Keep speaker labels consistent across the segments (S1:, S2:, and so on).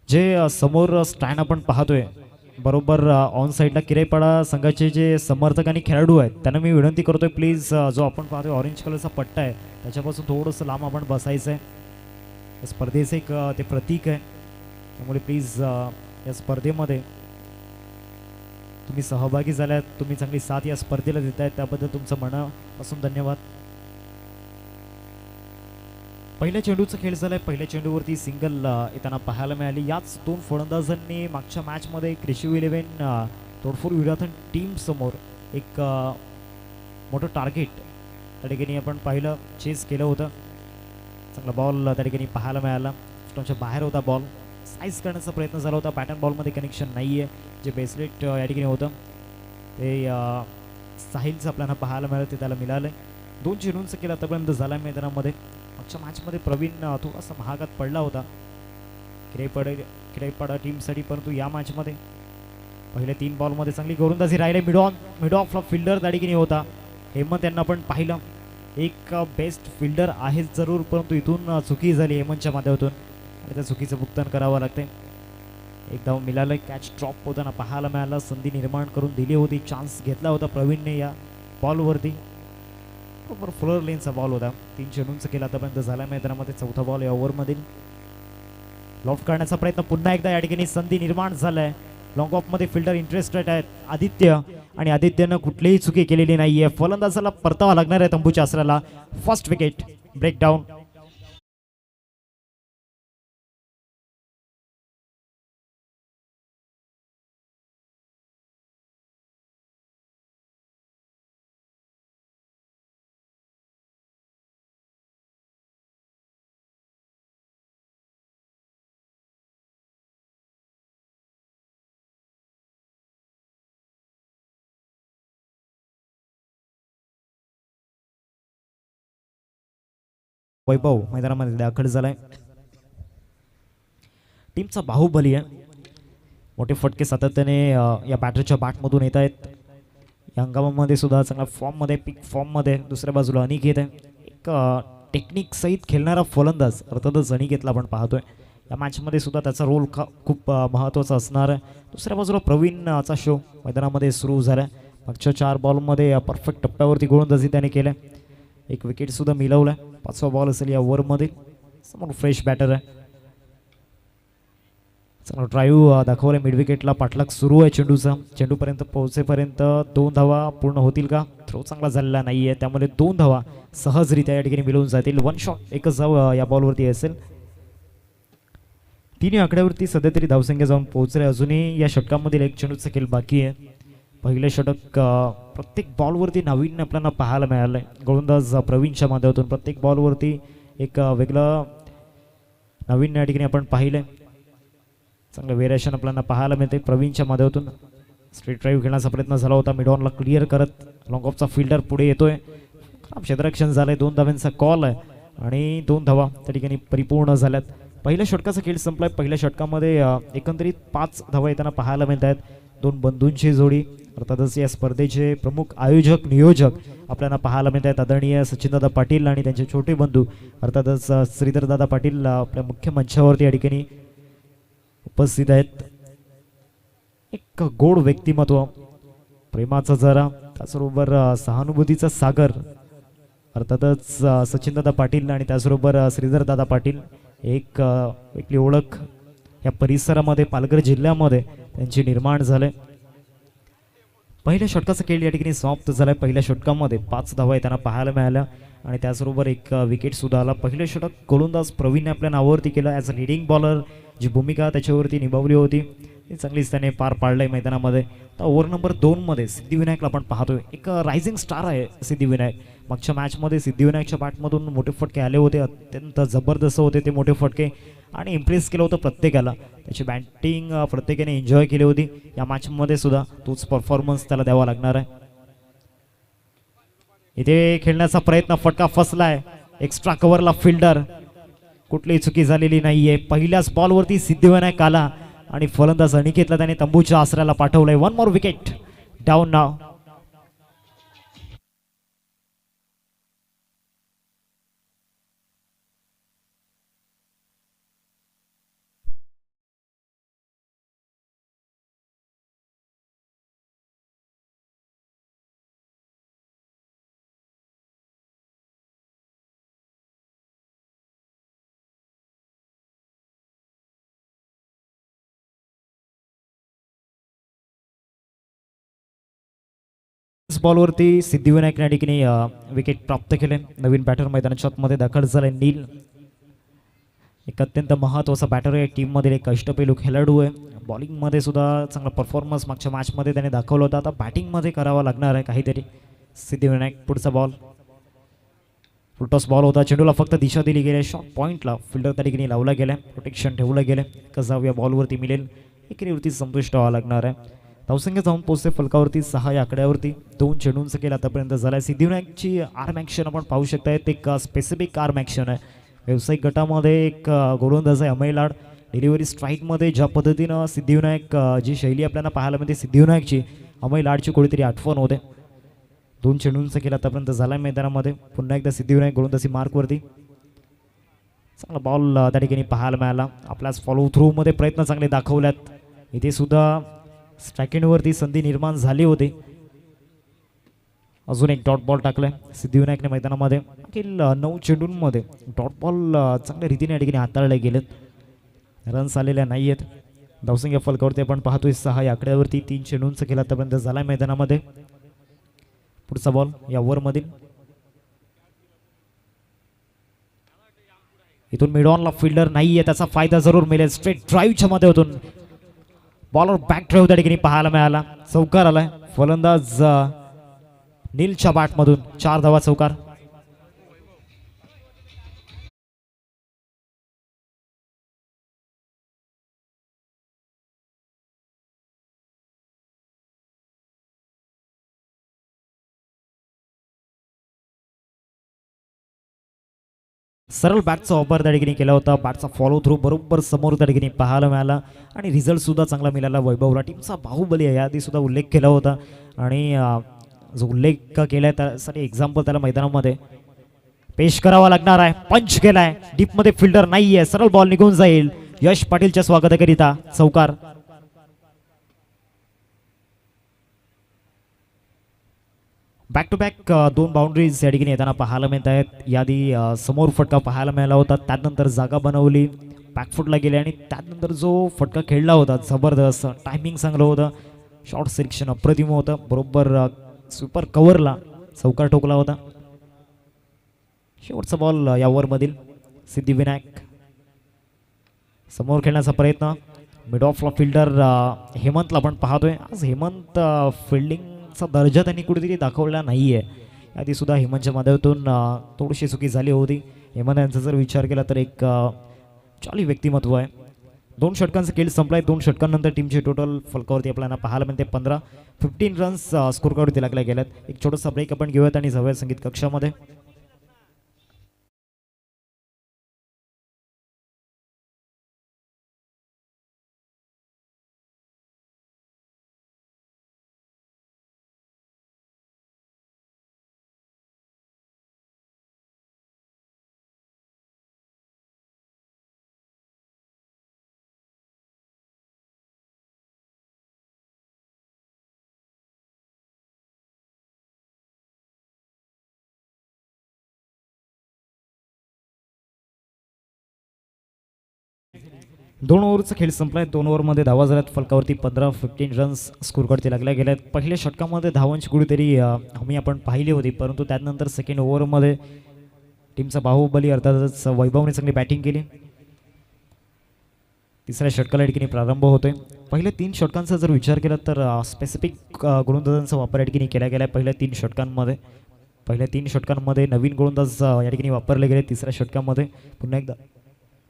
S1: जे समोर स्टँड आपण पाहतोय बरोबर ऑन साईडला किराईपाडा संघाचे जे समर्थक आणि खेळाडू आहेत त्यांना मी विनंती करतोय प्लीज जो आपण पाहतोय ऑरेंज कलरचा पट्टा आहे त्याच्यापासून थोडंसं लांब आपण बसायचं आहे. स्पर्धेचं एक ते प्रतीक आहे त्यामुळे प्लीज या स्पर्धेमध्ये तुम्ही सहभागी झाल्यात, तुम्ही चांगली साथ या स्पर्धेला देतायत त्याबद्दल तुमचं मनापासून धन्यवाद. पहिल्या चेंडूचा खेळ झालाय. पहिल्या चेंडूवरती सिंगल येताना पाहायला मिळाली. याच दोन फलंदाजांनी मागच्या मॅचमध्ये क्रिशिव 11 तोडफोड विराथन टीम समोर एक मोठं टार्गेट त्या ठिकाणी आपण पाहिलं, चेस केलं होतं. चांगला बॉल त्या ठिकाणी पाहायला मिळाला. स्टोनच्या बाहेर होता बॉल, साईज करण्याचा प्रयत्न झाला होता. बॅट अँड बॉलमध्ये कनेक्शन नाही आहे. जे बेसलेट या ठिकाणी होतं ते साहिलचं आपल्याला पाहायला मिळालं, ते त्याला मिळालं. 2 चेंडूंचं केलं आतापर्यंत झाला मैदानामध्ये. मागच्या मॅचमध्ये प्रवीण थोडासा महागात पडला होता किराईपाडा टीमसाठी, परंतु या मॅचमध्ये पहिल्या 3 बॉलमध्ये चांगली गोलंदाजी राहिली. मिड ऑफला फिल्डर त्या ठिकाणी होता हेमंत यांना आपण पाहिलं. एक बेस्ट फिल्डर आहेच जरूर, परंतु इथून चुकी झाली हेमंतच्या माध्यमातून आणि त्या चुकीचं भुगतान करावं लागते. एक धाव मिळालं. कॅच ड्रॉप होताना पाहायला मिळाला. संधी निर्माण करून दिली होती, चान्स घेतला होता प्रवीणने या बॉलवरती. बरोबर फ्लोअर लेनचा बॉल होता. 3 चेंडूंचा केला आतापर्यंत झाला मैदानामध्ये. चौथा बॉल या ओव्हरमधील. लॉफ्ट करण्याचा प्रयत्न पुन्हा एकदा या ठिकाणी संधी निर्माण झालाय. लॉंग ऑफमध्ये फिल्डर इंटरेस्टेड आहेत आदित्य, आणि आदित्यनं कुठलीही चुकी केलेली नाहीये. फलंदाजाला परतावा लागणार आहे तंबूच्या आसऱ्याला. First wicket breakdown. वैभव मैदानामध्ये दाखल झालाय. टीमचा बाहुबली आहे. मोठे फटके सातत्याने या बॅटरच्या बॅटमधून येत आहेत. या हंगामामध्ये सुद्धा चांगला फॉर्ममध्ये, पिक फॉर्ममध्ये. दुसऱ्या बाजूला अनिकेत आहे, एक टेक्निक सहित खेळणारा फलंदाज. अर्थातच अनिकेतला आपण पाहतोय या मॅचमध्ये सुद्धा त्याचा रोल खूप महत्त्वाचा असणार आहे. दुसऱ्या बाजूला प्रवीणचा शो मैदानामध्ये सुरू झाला. मागच्या 4 बॉलमध्ये परफेक्ट टप्प्यावरती गोलंदाजी त्याने केल्या. एक विकेटसुद्धा मिळवला. 5वा बॉल असेल या ओव्हरमध्ये. समोर फ्रेश बॅटर आहे. चांगला ड्राईव्ह दाखवला मिड विकेटला. पाठलाग सुरू आहे चेंडूचा. चेंडूपर्यंत पोहोचेपर्यंत 2 धावा पूर्ण होतील का? थ्रो चांगला झालेला नाही आहे, त्यामुळे 2 धावा सहजरित्या या ठिकाणी मिळून जातील. 1 शॉट, एकच धाव या बॉलवरती असेल. 3 आकड्यावरती सध्या तरी धावसंख्या जाऊन पोहोचले. अजूनही या षटकामधील 1 चेंडूचा खेळ बाकी आहे. पहिले षटक प्रत्येक बॉलवरती नाविन्य आपल्याला पाहायला मिळालं आहे. गोलंदाज प्रवीणच्या माध्यमातून प्रत्येक बॉलवरती एक वेगळं नाविन्य या ठिकाणी आपण पाहिलं आहे. चांगलं व्हेरिएशन आपल्याला पाहायला मिळते. प्रवीणच्या माध्यमातून स्ट्रेट ड्राईव्ह घेण्याचा प्रयत्न झाला होता. मिडऑनला क्लिअर करत लॉंग ऑफचा फिल्डर पुढे येतोय. खराब क्षेत्ररक्षण झालंय. 2 धाव्यांचा कॉल आहे आणि 2 धावा त्या ठिकाणी परिपूर्ण झाल्यात. पहिल्या षटकाचा खेळ संपलाय. पहिल्या षटकामध्ये एकंदरीत 5 धावा येताना पाहायला मिळत आहेत. 2 बंधूंची जोडी, अर्थातच या स्पर्धेचे प्रमुख आयोजक नियोजक आपल्याला पाहायला मिळत आहेत. आदरणीय सचिनदादा पाटील आणि त्यांचे छोटे बंधू अर्थातच श्रीधरदादा पाटील आपल्या मुख्य मंचावरती या ठिकाणी उपस्थित आहेत. एक गोड व्यक्तिमत्व, प्रेमाचा जरा, त्याचबरोबर सहानुभूतीचा सागर अर्थातच सचिनदादा पाटील आणि त्याचबरोबर श्रीधरदादा पाटील. एक वेगळी ओळख या परिसरामध्ये, पालघर जिल्ह्यामध्ये त्यांची निर्माण झाले. पहिल्या षटकाचा खेळ या ठिकाणी समाप्त झालाय. पहिल्या षटकामध्ये 5 धावा येताना पाहायला मिळाल्या आणि त्याचबरोबर एक विकेट सुद्धा आला. पहिलं षटक गोलंदाज प्रवीणने आपल्या नावावरती केलं. ॲज अ लिडिंग बॉलर जी भूमिका त्याच्यावरती निभावली होती ती चांगलीच त्याने पार पाडलंय मैदानामध्ये. तर ओव्हर नंबर 2मध्ये सिद्धिविनायकला आपण पाहतोय. एक रायझिंग स्टार आहे सिद्धिविनायक. मागच्या मॅचमध्ये सिद्धिविनायकच्या बॅटमधून मोठे फटके आले होते. अत्यंत जबरदस्त होते ते मोठे फटके आणि इम्प्रेस केलं होतं प्रत्येकाला. त्याची बॅटिंग प्रत्येकाने एन्जॉय केली होती. या मॅचमध्ये सुद्धा तोच परफॉर्मन्स त्याला द्यावा लागणार आहे. इथे खेळण्याचा प्रयत्न, फटका फसलाय. एक्स्ट्रा कव्हरला फिल्डर, कुठलीही चुकी झालेली नाहीये. पहिल्याच बॉलवरती सिद्धिविनायक आला आणि फलंदाज अनिकेतला त्याने तंबूच्या आसऱ्याला पाठवलंय. 1 मोर विकेट डाऊन नाव. बॉलवरती सिद्धिविनायक या ठिकाणी विकेट प्राप्त केले. नवीन बॅटर मैदानाच्या आतमध्ये दाखल झाले नील. एक अत्यंत महत्त्वाचा बॅटर आहे टीममधील, एक अष्टपैलू खेळाडू आहे. बॉलिंगमध्ये सुद्धा चांगला परफॉर्मन्स मागच्या मॅचमध्ये त्याने दाखवला होता. आता बॅटिंगमध्ये करावा लागणार आहे काहीतरी. सिद्धिविनायक पुढचा बॉल, फुलटॉस बॉल होता. चेंडूला फक्त दिशा दिली गेली. शॉर्ट पॉईंटला फिल्डर त्या ठिकाणी लावला गेला, प्रोटेक्शन ठेवलं गेलं. कसाव या बॉलवरती मिळेल एकेरीवरती संतुष्ट व्हावं लागणार आहे. धावसंख्या जाऊन पोहोचते फलकावरती 6 या आकड्यावरती. 2 चेंडूंचा खेळ आतापर्यंत झाला आहे. सिद्धिविनायकची आर्म ॲक्शन आपण पाहू शकताय, ते एक स्पेसिफिक आर्म ॲक्शन आहे. व्यावसायिक गटामध्ये एक गोलंदाज आहे अमय लाड. डिलिव्हरी स्ट्राईकमध्ये ज्या पद्धतीनं सिद्धिविनायक जी शैली आपल्याला पाहायला मिळते सिद्धिविनायकची, अमय लाडची कुठेतरी आठवण होते. 2 चेंडूंचा खेळ आतापर्यंत झाला आहे मैदानामध्ये. पुन्हा एकदा सिद्धिविनायक गोलंदाजी मार्कवरती. चांगला बॉल त्या ठिकाणी पाहायला मिळाला. आपल्याच फॉलो थ्रूमध्ये प्रयत्न चांगले दाखवल्यात. इथे सुद्धा स्ट्रायकिंगवरती संधी निर्माण झाली होती. अजून एक डॉट बॉल टाकलाय सिद्धिविनायकने मैदानामध्ये. मागील 9 चेंडूंमध्ये डॉट बॉल चांगल्या रीतीने या ठिकाणी हाताळले गेलेत. रन्स आलेल्या नाही आहेत. धावसंख्या फलकावरती आपण पाहतोय 6 या आकड्यावरती. 3 चेंडूंचा खेळ आतापर्यंत झाला आहे मैदानामध्ये. पुढचा बॉल या ओव्हरमधील. इथून मिड ऑनला फिल्डर नाहीये, त्याचा फायदा जरूर मिळेल. स्ट्रेट ड्राईव्हच्या माध्यमातून बॉलर बॅक ड्राईव्ह त्या ठिकाणी पाहायला मिळाला. चौकार आलाय. फलंदाज नीलच्या बॅटमधून 4 धावा चौकार. सरळ बॅटचा ऑफर त्या ठिकाणी केला होता. बॅटचा फॉलो थ्रू बरोबर समोर त्या ठिकाणी पाहायला मिळाला आणि रिझल्ट सुद्धा चांगला मिळाला. वैभवला टीमचा बाहुबली आहे याआधी सुद्धा उल्लेख केला होता आणि जो उल्लेख केलाय त्यासाठी एक्झाम्पल त्याला मैदानामध्ये पेश करावा लागणार आहे. पंच केलाय, डीपमध्ये फिल्डर नाहीये, सरळ बॉल निघून जाईल. यश पाटीलच्या स्वागताकरिता चौकार. बॅक टू बॅक 2 बाउंड्रीज या ठिकाणी येताना पाहायला मिळत आहेत. यादी समोर फटका पाहायला मिळाला होता, त्यानंतर जागा बनवली, बॅकफुटला गेले आणि त्यानंतर जो फटका खेळला होता जबरदस्त, टायमिंग चांगलं होतं, शॉर्ट सिलेक्शन अप्रतिम होतं. बरोबर सुपर कव्हरला चौकार ठोकला होता. शेवटचा बॉल या ओव्हरमधील. सिद्धिविनायक समोर खेळण्याचा प्रयत्न. मिड ऑफला फिल्डर हेमंतला आपण पाहतोय. आज हेमंत फिल्डिंगचा दर्जा त्यांनी कुठेतरी दाखवला नाही आहे. आधी सुद्धा हेमंतच्या माध्यमातून थोडीशी चुकी झाली होती. हेमंत यांचा जर विचार केला तर एक चाली व्यक्तिमत्व आहे. 2 षटकांचा खेळ संपलाय. 2 षटकांनंतर टीमची टोटल फलकावरती आपल्याला पाहायला मिळते 15 रन्स स्कोर कार्डवरती लागल्या गेल्यात. एक छोटासा ब्रेक आपण घेऊयात आणि जाऊया संगीत कक्षामध्ये. दोन ओव्हरचा खेळ संपलाय. 2 ओव्हरमध्ये धावा झाल्यात फलकावरती 15 रन्स स्कोर कार्डवरती लागल्या गेल्यात. पहिल्या षटकामध्ये धावांची कुठेतरी हमी आपण पाहिली होती, परंतु त्यानंतर सेकंड ओव्हरमध्ये टीमचा बाहुबली अर्थातच वैभवने चांगली बॅटिंग केली. तिसऱ्या षटकाला ठिकाणी प्रारंभ होतोय. पहिल्या 3 षटकांचा जर विचार केला तर स्पेसिफिक गोलंदाजांचा वापर या ठिकाणी केला गेला. पहिल्या 3 षटकांमध्ये नवीन गोलंदाज या ठिकाणी वापरले गेले. तिसऱ्या षटकामध्ये पुन्हा एकदा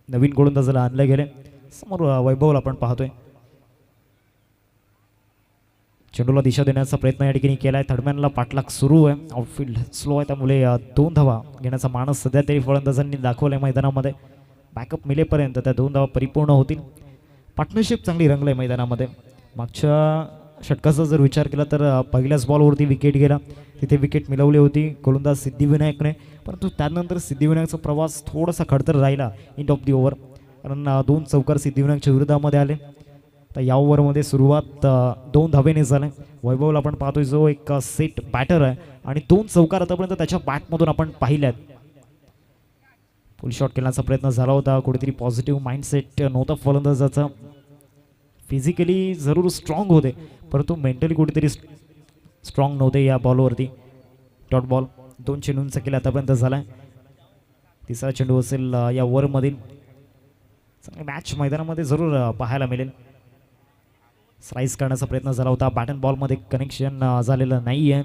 S1: नवीन गोलंदाजाला आणले गेले. समोर वैभवला आपण पाहतोय. चेंडूला दिशा देण्याचा प्रयत्न या ठिकाणी केलाय. थर्डमॅनला पाठलाग सुरू आहे. आउटफील्ड स्लो आहे, त्यामुळे 2 धावा घेण्याचा मानस सध्या तरी फलंदाजांनी दाखवलाय मैदानामध्ये. बॅकअप मिळेपर्यंत त्या 2 धावा परिपूर्ण होतील. पार्टनरशिप चांगली रंगलाय मैदानामध्ये. मागच्या षटकाचा जर विचार केला तर पहिल्याच बॉलवरती विकेट गेला, तिथे विकेट मिळवली होती गोलंदाज सिद्धिविनायकने, परंतु त्यानंतर सिद्धिविनायकचा प्रवास थोडासा खडतर राहिला एंड ऑफ दी ओव्हर, कारण 2 चौकार सिद्धिविनायकच्या विरोधामध्ये आले. तर या ओव्हरमध्ये सुरुवात 2 धावेने झाले. वैभवला आपण पाहतोय जो एक सेट बॅटर आहे आणि 2 चौकार आतापर्यंत त्याच्या बॅटमधून आपण पाहिल्यात. फुल शॉट खेळण्याचा प्रयत्न झाला होता. कुठेतरी पॉझिटिव्ह माइंडसेट नव्हता फलंदाजाचा. फिजिकली जरूर स्ट्रॉंग होते, परंतु मेंटली कुठेतरी स्ट्रॉंग नव्हते या बॉलवरती. डॉट बॉल 2 चेंडूंचा केला आतापर्यंत झाला आहे. तिसरा चेंडू असेल या ओव्हरमधील. चांगली मॅच मैदानामध्ये जरूर पाहायला मिळेल. स्लाइस करण्याचा प्रयत्न झाला होता, बॅटन बॉलमध्ये कनेक्शन झालेलं नाही आहे.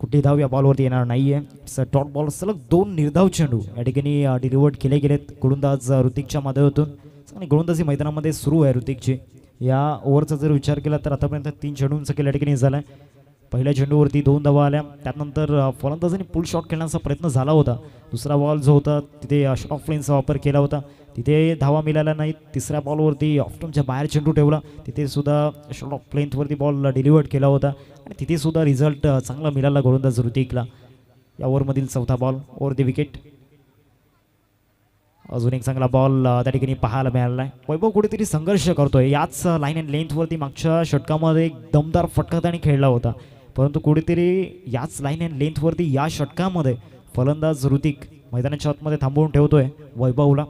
S1: कुठली धाव या बॉलवरती येणार नाही आहे. डॉट बॉल सलग 2 निर्धाव चेंडू या ठिकाणी डिलिव्हर्ड केले गेलेत गोलंदाज ऋतिकच्या माध्यमातून. चांगली गोलंदाजी मैदानामध्ये सुरू आहे ऋतिकची. या ओव्हरचा जर विचार केला तर आतापर्यंत 3 चेंडूंचा केला या ठिकाणी झाला आहे. पहिल्या चेंडूवरती 2 धावा आल्या. त्यानंतर फलंदाजांनी पुल शॉट खेळण्याचा प्रयत्न झाला होता. दुसरा बॉल जो होता तिथे शॉर्ट ऑफ लेनचा वापर केला होता, तिथे धावा मिळाल्या नाहीत. तिसऱ्या बॉलवरती ऑफटमच्या बाहेर चेंडू ठेवला, तिथे सुद्धा शॉर्ट ऑफ लेंथवरती बॉल डिलिव्हर्ड केला होता आणि तिथे सुद्धा रिझल्ट चांगला मिळाला गोलंदाज ऋतिकला. या ओव्हरमधील चौथा बॉल ओव्हर द विकेट. अजून एक चांगला बॉल त्या ठिकाणी पाहायला मिळाला आहे. वैभव कुठेतरी संघर्ष करतोय. याच लाईन अँड लेंथवरती मागच्या षटकामध्ये एक दमदार फटका त्याने खेळला होता, परंतु कुठेतरी याच लाईन अँड लेंथवरती या षटकामध्ये फलंदाज ऋतिक मैदानाच्या आतमध्ये थांबवून ठेवतोय वैभवला.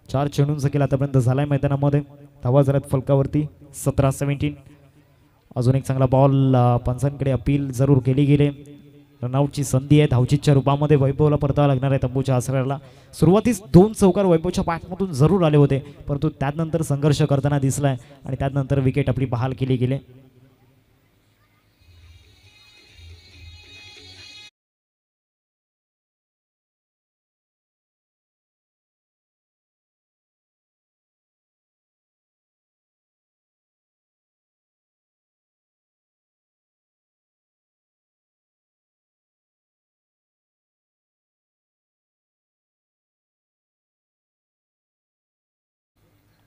S1: 4 चेंडूंचा केला आतापर्यंत झालाय मैदानामध्ये. धावा झाल्यात फलकावरती 17-17. अजून एक चांगला बॉल पंचांकडे अपील जरूर केली गेली. रनआउटची संधी आहे धावचीच्या रूपामध्ये वैभवला परतावा लागणार आहे तंबूच्या आसऱ्याला. सुरुवातीस 2 चौकार वैभवच्या पाठमधून जरूर आले होते, परंतु त्यानंतर संघर्ष करताना दिसलाय आणि त्यानंतर विकेट आपली बहाल केली गेली.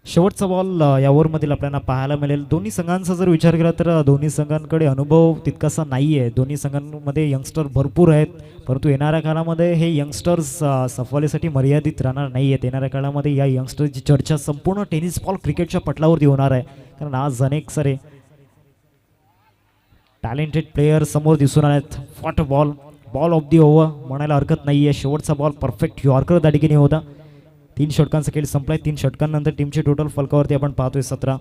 S1: शेवटचा बॉल या ओव्हरमधील आपल्याला पाहायला मिळेल. दोन्ही संघांचा जर विचार केला तर दोन्ही संघांकडे अनुभव तितकासा नाही आहे. दोन्ही संघांमध्ये यंगस्टर भरपूर आहेत, परंतु येणाऱ्या काळामध्ये हे यंगस्टर्स सफलतेसाठी मर्यादित राहणार नाही आहेत. येणाऱ्या काळामध्ये या यंगस्टरची चर्चा संपूर्ण टेनिस बॉल क्रिकेटच्या पटलावरती होणार आहे, कारण आज अनेक सारे टॅलेंटेड प्लेयर समोर दिसून आलेत. What ball, ball of the over म्हणायला हरकत नाही आहे. शेवटचा बॉल परफेक्ट यॉर्कर त्या ठिकाणी होता. 3 षटकांचा खेळ संपलाय. 3 षटकांनंतर टीमचे टोटल फलकावरती आपण पाहतोय 17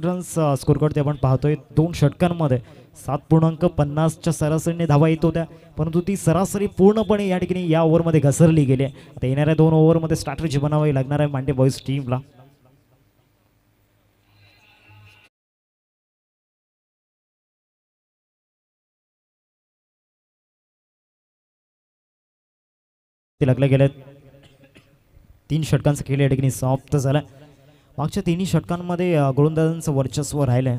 S1: रन्स स्कोर करते आपण पाहतोय. 2 षटकांमध्ये 7.50च्या सरासरीने धावा येत होत्या, परंतु ती सरासरी पूर्णपणे या ठिकाणी या ओव्हरमध्ये घसरली गेली. आता येणाऱ्या 2 ओव्हरमध्ये स्ट्रॅटेजी बनावी लागणार आहे मांडे बॉईज टीमला. ते लागले गेलेत. 3 षटकांचा खेळ या ठिकाणी समाप्त झाला. मागच्या 3 षटकांमध्ये गोलंदाजांचं वर्चस्व राहिलं.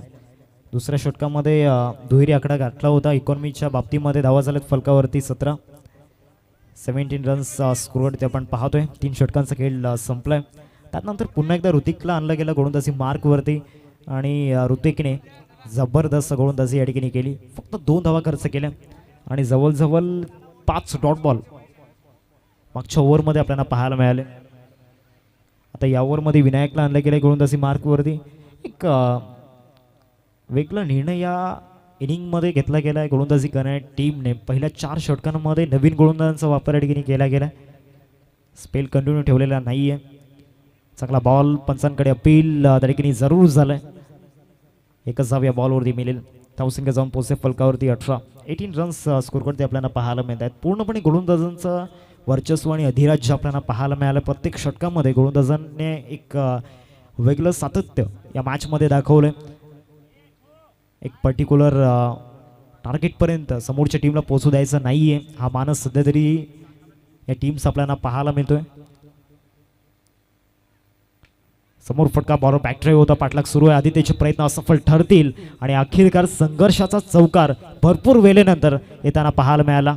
S1: दुसऱ्या षटकामध्ये दुहेरी आकडा गाठला होता. इकॉनॉमीच्या बाबतीमध्ये धावा झाल्यात फलकावरती 17 रन्स स्कोर ते आपण पाहतोय. 3 षटकांचा खेळ संपलाय. त्यानंतर पुन्हा एकदा ऋतिकला आणलं गेलं गोलंदाजी मार्कवरती आणि ऋतिकने जबरदस्त गोलंदाजी या ठिकाणी केली. फक्त 2 धावा खर्च केल्या आणि जवळजवळ 5 डॉट बॉल मागच्या ओव्हरमध्ये आपल्याला पाहायला मिळाले. आता या ओव्हरमध्ये विनायकला आणलं गेलं गोलंदाजी मार्कवरती. एक वेगळा निर्णय या इनिंगमध्ये घेतला गेला आहे गोलंदाजी करणाऱ्या टीमने. पहिल्या 4 षटकांमध्ये नवीन गोलंदाजांचा वापर या ठिकाणी केला गेला. स्पेल कंटिन्यू ठेवलेला नाही आहे. चांगला बॉल पंचांकडे अपील त्या ठिकाणी जरूर झालं आहे. एकच धाव या बॉलवरती मिळेल. धावसंख्या जाऊन पोहोचते फलकावरती 18 रन्स स्कोर करते आपल्याला पाहायला मिळत आहेत. पूर्णपणे गोलंदाजांचं वर्चस्व आणि अधिराज्य आपल्याला पाहायला मिळालं. प्रत्येक षटकामध्ये गोलंदाजांनी एक वेगळं सातत्य या मॅचमध्ये दाखवलं. एक पर्टिक्युलर टार्गेटपर्यंत समोरच्या टीमला पोहोचू द्यायचं नाही आहे, हा मानस सध्या तरी या टीम्स आपल्याला पाहायला मिळतोय. समोर फटका बॉलर बॅकड्राईव्ह होता. पाठलाग सुरू आहे. आधी त्याचे प्रयत्न असफल ठरतील आणि अखेरकार संघर्षाचा चौकार भरपूर वेळेनंतर येताना पाहायला मिळाला.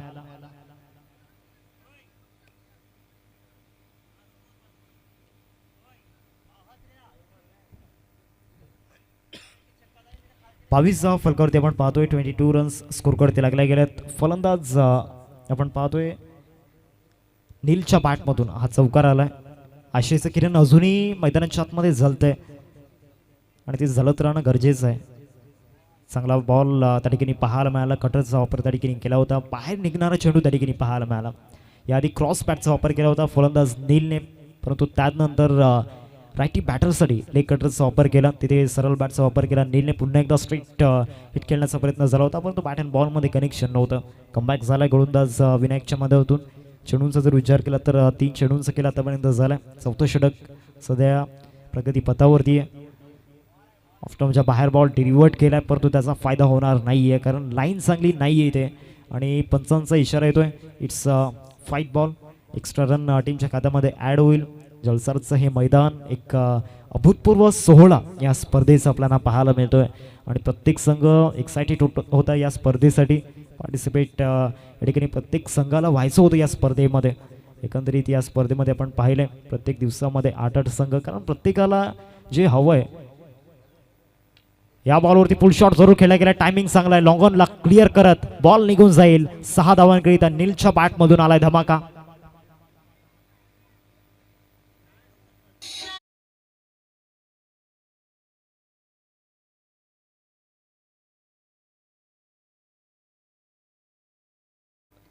S1: बावीस धावा फलकावरती आपण पाहतोय. 22 रन्स स्कोर करते लागल्या गेल्यात. फलंदाज आपण पाहतोय नीलच्या बॅटमधून हा चौकार आलाय. आशेचं किरण अजूनही मैदानाच्या आतमध्ये झलतंय आणि ते झलत राहणं गरजेचं आहे. चांगला बॉल त्या ठिकाणी पाहायला मिळाला. कटरचा वापर त्या ठिकाणी केला होता. बाहेर निघणारा चेंडू त्या ठिकाणी पाहायला मिळाला. याआधी क्रॉस बॅटचा वापर केला होता फलंदाज नीलने, परंतु त्यानंतर रायटी बॅटरसाठी लेग कटरचा वापर केला, तिथे सरळ बॅटचा वापर केला. नीलने पुन्हा एकदा स्ट्रेट हिट खेळण्याचा प्रयत्न झाला होता, परंतु बॅट अँड बॉलमध्ये कनेक्शन नव्हतं. कमबॅक झाला गोलंदाज विनायकच्या माध्यमातून. चेंडूंचा जर विचार केला तर 3 चेंडूंचा केला आतापर्यंत झाला. 4थं षटक सध्या प्रगती पथावरती आहे. ऑफस्टम्पच्या बाहेर बॉल डिरिव्हर्ट केला आहे, परंतु त्याचा फायदा होणार नाही आहे कारण लाईन चांगली नाही आहे इथे आणि पंचांचा इशारा येतोय. It's 5 ball. एक्स्ट्रा रन टीमच्या खात्यामध्ये ॲड होईल. जलसारचं हे मैदान एक अभूतपूर्व सोहळा या स्पर्धेचा आपल्याला पाहायला मिळतोय आणि प्रत्येक संघ एक्सायटेड होता या स्पर्धेसाठी. पार्टिसिपेट या ठिकाणी प्रत्येक संघाला व्हायचं होतं या स्पर्धेमध्ये. एकंदरीत या स्पर्धेमध्ये आपण पाहिलं प्रत्येक दिवसामध्ये 8-8 संघ, कारण प्रत्येकाला जे हवं आहे. या बॉलवरती पुल शॉट जरूर खेळला गेला. टायमिंग चांगला आहे. लॉंग ऑनला क्लिअर करत बॉल निघून जाईल. 6 धावांकरिता नीलच्या बॅटमधून आलाय धमाका.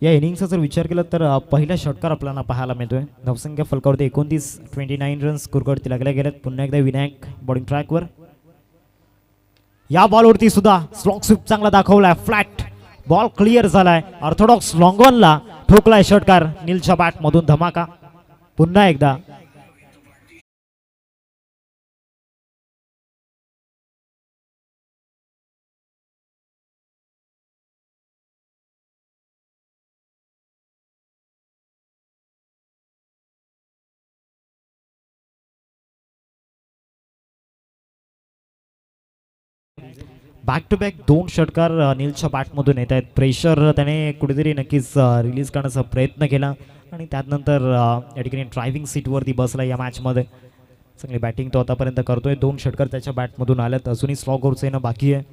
S1: या इनिंगचा जर विचार केला तर पहिला षटकार आपल्याला पाहायला मिळतोय. धावसंख्या फलकावरती 29 रन्स स्कोरवरती लागल्या गेल्यात. पुन्हा एकदा विनायक बॉलिंग ट्रॅकवर. या बॉलवरती सुद्धा स्लॉग स्वीप चांगला दाखवलाय. फ्लॅट बॉल क्लिअर झालाय. ऑर्थोडॉक्स लॉंग ऑनला ठोकलाय षटकार. नीलच्या बॅटमधून धमाका. पुन्हा एकदा बॅक टू बॅक 2 षटकार नीलच्या बॅटमधून येत आहेत. प्रेशर त्याने कुठेतरी नक्कीच रिलीज करण्याचा प्रयत्न केला आणि त्यानंतर या ठिकाणी ड्रायव्हिंग सीटवरती बसला या मॅचमध्ये. चांगली बॅटिंग तो आतापर्यंत करतोय. 2 षटकार त्याच्या बॅटमधून आल्यात. अजूनही स्लॉग आउटचं येणं बाकी आहे.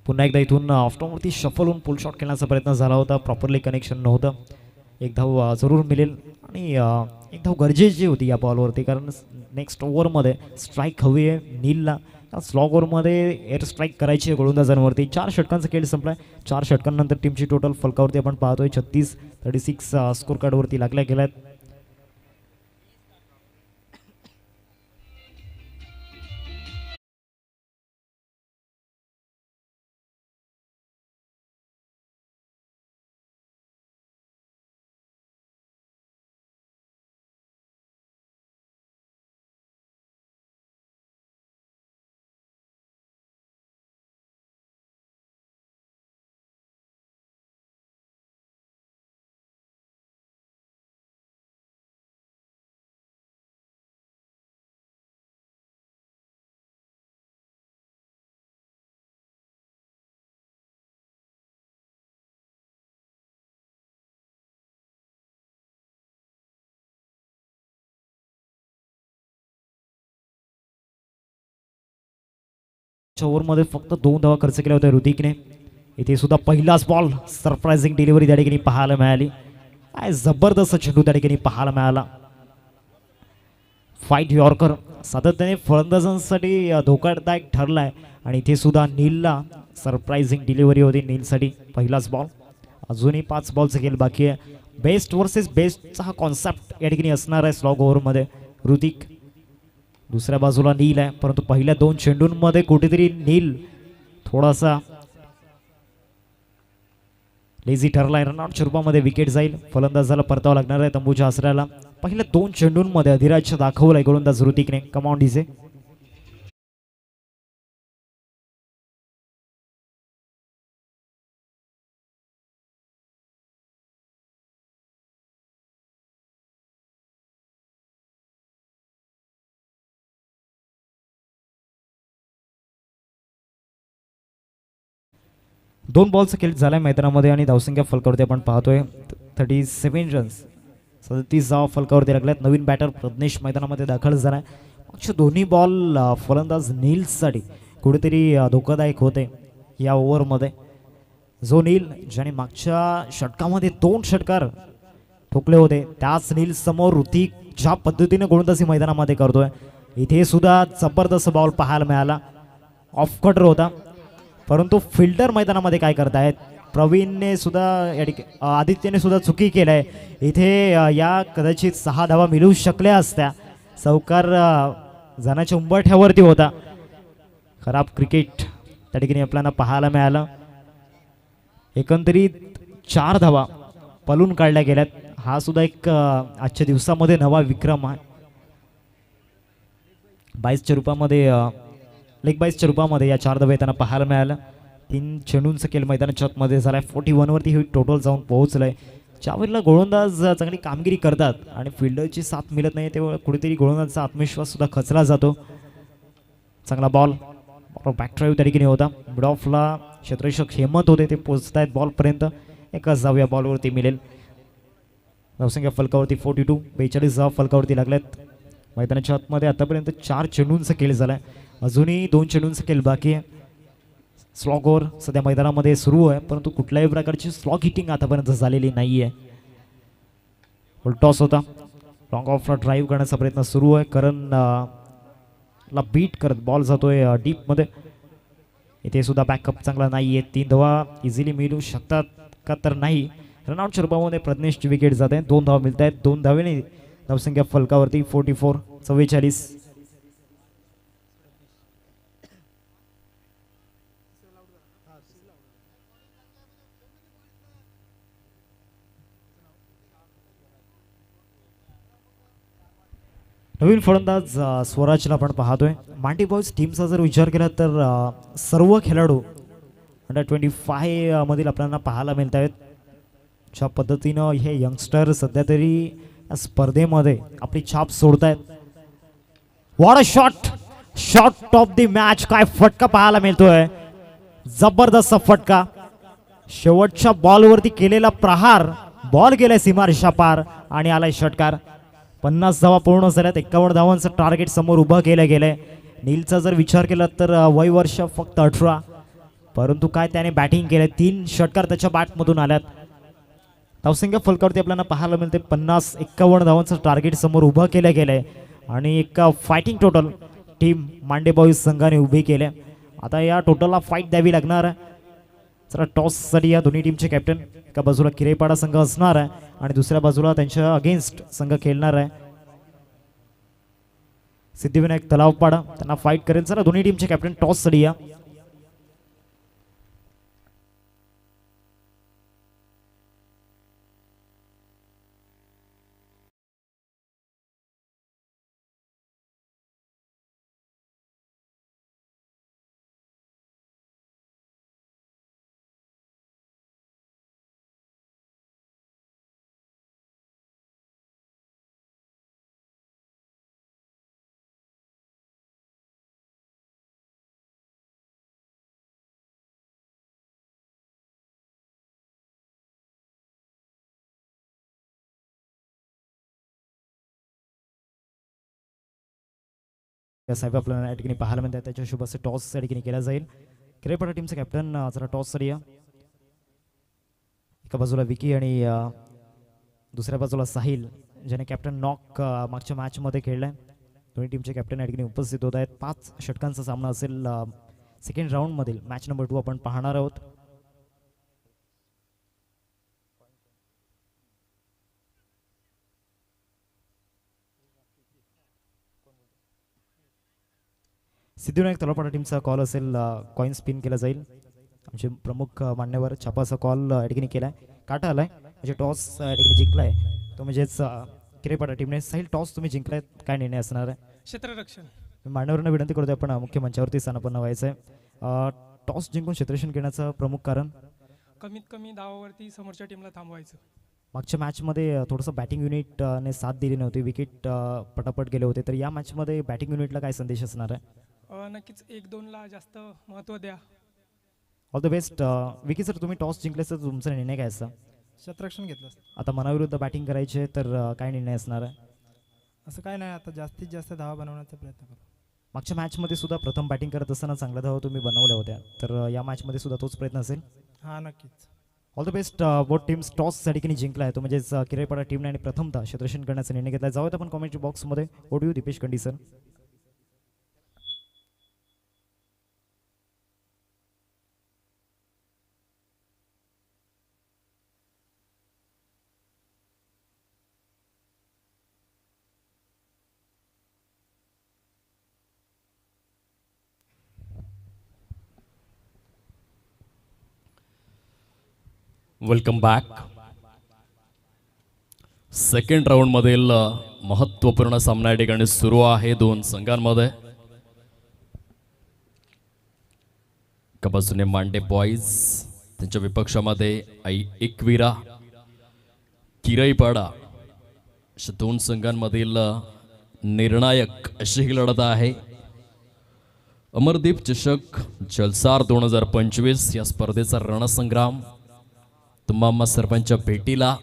S1: पुन्हा एकदा इथून ऑफस्टॉपवरती शफल होऊन पुल शॉट खेळण्याचा प्रयत्न झाला होता. प्रॉपरली कनेक्शन नव्हतं. एक धाव जरूर मिळेल आणि एक धाव गरजेची होती या बॉलवरती, कारण नेक्स्ट ओव्हरमध्ये स्ट्राईक हवी आहे नीलला. स्लॉग ओव्हरमध्ये एअर स्ट्राईक करायची आहे गोलंदाजांवरती. 4 षटकांचा खेळ संपलाय. 4 षटकांनंतर टीमची टोटल फलकावरती आपण पाहतोय 36 स्कोर कार्डवरती लागल्या गेल्यात. ओव्हरमध्ये फक्त 2 धावा खर्च केल्या होत्या ऋतिकने. इथे सुद्धा पहिलाच बॉल सरप्राइझिंग डिलिव्हरी त्या ठिकाणी पाहायला मिळाली. काय जबरदस्त चेंडू त्या ठिकाणी पाहायला मिळाला. फाईट यॉर्कर सातत्याने फलंदाजांसाठी धोकादायक ठरलाय आणि इथे सुद्धा नीलला सरप्राइझिंग डिलिव्हरी होती नीलसाठी. पहिलाच बॉल. अजूनही 5 बॉलचा खेळ बाकी आहे. बेस्ट वर्सेस बेस्टचा हा कॉन्सेप्ट या ठिकाणी असणार आहे स्लॉग ओव्हरमध्ये. ऋतिक दुसऱ्या बाजूला नील आहे, परंतु पहिल्या 2 चेंडूंमध्ये कुठेतरी नील थोडासा लेझी ठरलाय. रनआउट स्वरूपामध्ये विकेट जाईल. फलंदाजाला परतावं लागणार आहे तंबूच्या आसऱ्याला. पहिल्या 2 चेंडूंमध्ये अधिराज्य दाखवलाय गोलंदाज ऋतिकने. Command DJ. दोन बॉलचा खेळ झालाय मैदानामध्ये आणि धावसंख्या फलकावरती आपण पाहतोय 37 रन्स. 37 धावा फलकावरती लागल्यात. नवीन बॅटर प्रज्ञेश मैदानामध्ये दाखल झालाय. मागचे दोन्ही बॉल फलंदाज नीलसाठी कुठेतरी धोकादायक होते या ओव्हरमध्ये. जो नील ज्याने मागच्या षटकामध्ये 2 षटकार ठोकले होते, त्याच नील समोर ऋतिक ज्या पद्धतीने गोलंदाजी मैदानामध्ये करतोय, इथे सुद्धा जबरदस्त बॉल पाहायला मिळाला. ऑफ कटर होता, परंतु फिल्डर मैदानामध्ये काय करतायत, प्रवीणने सुद्धा आदित्यने सुद्धा चुकी केलंय इथे. या कदाचित 6 धावा मिळू शकल्या असत्या. सौकार जाण्याच्या उंबरठ्यावरती होता. खराब क्रिकेट त्या ठिकाणी आपल्याला पाहायला मिळालं. एकंदरीत 4 धावा पलून काढल्या गेल्यात. हा सुद्धा एक आजच्या दिवसामध्ये नवा विक्रम आहे. 22च्या रूपामध्ये लेग बाईसच्या रूपामध्ये या 4 धावा त्यांना पाहायला मिळालं. 3 चेंडूंचा खेळ मैदानाच्या आतमध्ये झालाय. 41 वरती हे टोटल जाऊन पोहोचलंय. ज्यावेळेला गोलंदाज चांगली कामगिरी करतात आणि फिल्डरची साथ मिळत नाही तेव्हा कुठेतरी गोलंदाजाचा आत्मविश्वास सुद्धा खचला जातो. चांगला बॉल बॅक ड्राईव्ह त्या ठिकाणी होता. मिड ऑफला क्षेत्ररक्षक हेमंत होते, ते पोहोचत आहेत बॉलपर्यंत. एकाच धाव या बॉलवरती मिळेल. धावसंख्या फलकावरती 42. 42 धाव फलकावरती लागल्यात. मैदानाच्या आतमध्ये आतापर्यंत 4 चेंडूंचा खेळ झालाय. अजूनही 2 चेंडूंचा खेळ बाकी आहे. स्लॉग ओव्हर सध्या मैदानामध्ये सुरू आहे, परंतु कुठल्याही प्रकारची स्लॉग हिटिंग आतापर्यंत झालेली नाही आहे. टॉस होता. लॉंग ऑफला ड्राईव्ह करण्याचा प्रयत्न सुरू आहे. करण ला बीट करत बॉल जातोय डीपमध्ये. इथे सुद्धा बॅकअप चांगला नाही आहे. 3 धावा इझिली मिळू शकतात का तर नाही. रनआउटच्या रूपामध्ये प्रज्ञेशची विकेट जात आहे. 2 धावा मिळत आहेत. 2 धावेने धावसंख्या फलकावरती 44. 44. नवीन फलंदाज स्वराजला आपण पाहतोय. मांडी बॉयज टीमचा जर विचार केला तर सर्व खेळाडू अंडर-25 मधील आपल्याला पाहायला मिळत आहेत. ज्या पद्धतीनं हे यंगस्टर सध्या तरी या स्पर्धेमध्ये आपली छाप सोडत आहेत. What a shot. Shot of the match. काय फटका पाहायला मिळतोय. जबरदस्त फटका. शेवटच्या बॉलवरती केलेला प्रहार. बॉल गेलाय सीमारेषा पार आणि आलाय षटकार. 50 धावा पूर्ण झाल्यात. 51 धावांचं टार्गेट समोर उभं केलं गेलंय. नीलचा जर विचार केला तर वय वर्ष फक्त 18, परंतु काय त्याने बॅटिंग केलं. 3 षटकार त्याच्या बॅटमधून आल्यात. धावसंख्या फलकावरती आपल्याला पाहायला मिळते 51 धावांचं टार्गेट समोर उभं केलं गेलंय आणि एक फायटिंग टोटल टीम मांडे बॉईज संघाने उभी केले. आता या टोटलला फाईट द्यावी लागणार आहे. जरा टॉससाठी या दोन्ही टीमचे कॅप्टन, एका बाजूला किरेपाडा संघ असणार आहे आणि दुसऱ्या बाजूला त्यांच्या अगेन्स्ट संघ खेळणार आहे सिद्धिविनायक तलावपाडा. त्यांना फाईट करेल. जरा दोन्ही टीमचे कॅप्टन टॉससाठी या. साहेब आपल्याला या ठिकाणी पाहायला मिळतात. त्याच्या शुभाचे टॉस या ठिकाणी केला जाईल. किरेपाडा टीमचा कॅप्टन जरा टॉससाठी या. एका बाजूला विकी आणि दुसऱ्या बाजूला साहिल, ज्याने कॅप्टन नॉक मागच्या मॅचमध्ये खेळलाय. दोन्ही टीमचे कॅप्टन या ठिकाणी उपस्थित होत आहेत. 5 षटकांचा सामना असेल सेकंड राऊंडमधील. मॅच नंबर 2 आपण पाहणार आहोत. सिद्धिविनायक तलावपाडा टीमचा कॉल असेल. कॉइन स्पिन केला जाईल. आमचे प्रमुख मान्यवर छापाचा कॉल या ठिकाणी केलाय. काटा आलाय म्हणजे टॉस या ठिकाणी जिंकलाय तो म्हणजेच किरेपाडा टीमने. साहिल टॉस तुम्ही जिंकलाय, काय निर्णय असणार आहे?
S2: क्षेत्ररक्षण.
S1: मान्यवरांना विनंती करतोय आपण मुख्य मंचावरती स्थानापन्न व्हायचं आहे. टॉस जिंकून क्षेत्ररक्षण घेण्याचं प्रमुख कारण
S2: कमीत कमी धावावरती समोरच्या टीमला थांबवायचं.
S1: मागच्या मॅचमध्ये थोडंसं बॅटिंग युनिटने साथ दिली नव्हती. विकेट पटापट गेले होते. तर या मॅचमध्ये बॅटिंग युनिटला काय संदेश असणार आहे?
S2: नक्कीच 1-2ला जास्त महत्त्व द्या.
S1: All the best. Vicky sir, तुम्ही टॉस जिंकल्यास तर तुमचा निर्णय काय असता?
S3: क्षेत्ररक्षण घेतलं.
S1: आता मनाविरुद्ध बॅटिंग करायची आहे तर काय निर्णय असणार आहे?
S3: असं काय नाही, आता जास्तीत जास्त धावा बनवण्याचा प्रयत्न करू.
S1: मागच्या मॅचमध्ये सुद्धा प्रथम बॅटिंग करत असताना चांगल्या धावा तुम्ही बनवल्या होत्या, तर या मॅचमध्ये सुद्धा तोच प्रयत्न असेल?
S3: हां, नक्कीच.
S1: All the best. Both teams toss या ठिकाणी जिंकला आहे तो म्हणजेच किरेपाडा टीमने आणि प्रथमतः क्षेत्ररक्षण करण्याचा निर्णय घेतला. जाऊयात आपण कॉमेंट्री बॉक्समध्ये. ओडिओ दीपेश कंडी sir.
S4: Welcome back. Second round मधील महत्त्वपूर्ण सामना या ठिकाणी सुरू आहे दोन संघांमध्ये. एका बाजूने मांडे बॉईज, त्यांच्या विपक्षामध्ये आई एकविरा किरईपाडा, अशा दोन संघांमधील निर्णायक अशी ही लढत आहे. अमरदीप चषक जलसार 2025 या स्पर्धेचा रणसंग्राम तुम्हा सर्वांच्या भेटीला.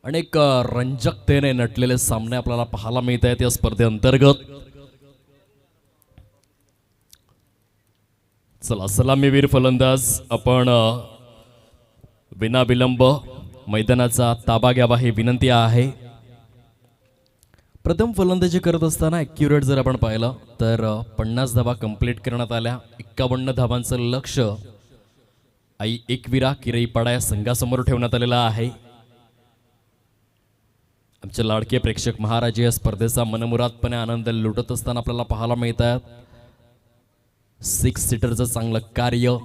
S4: अनेक रंजकतेने नटलेले सामने आपल्याला पाहायला मिळत आहेत या स्पर्धेअंतर्गत. चला सलामीवीर फलंदाज आपण विनाविलंब मैदानाचा ताबा घ्यावा ही विनंती आहे. प्रथम फलंदाजी करत असताना ॲक्युरेट जर आपण पाहिलं तर 50 धावा कंप्लीट करण्यात आल्या. 51 धावांचं लक्ष आई एकविरा किरईपाडा या संघासमोर ठेवण्यात आलेला आहे. आमचे लाडके प्रेक्षक महाराज या स्पर्धेचा मनमुरादपणे आनंद लुटत असताना आपल्याला पाहायला मिळत आहेत. 6 सीटरचं चांगलं कार्य,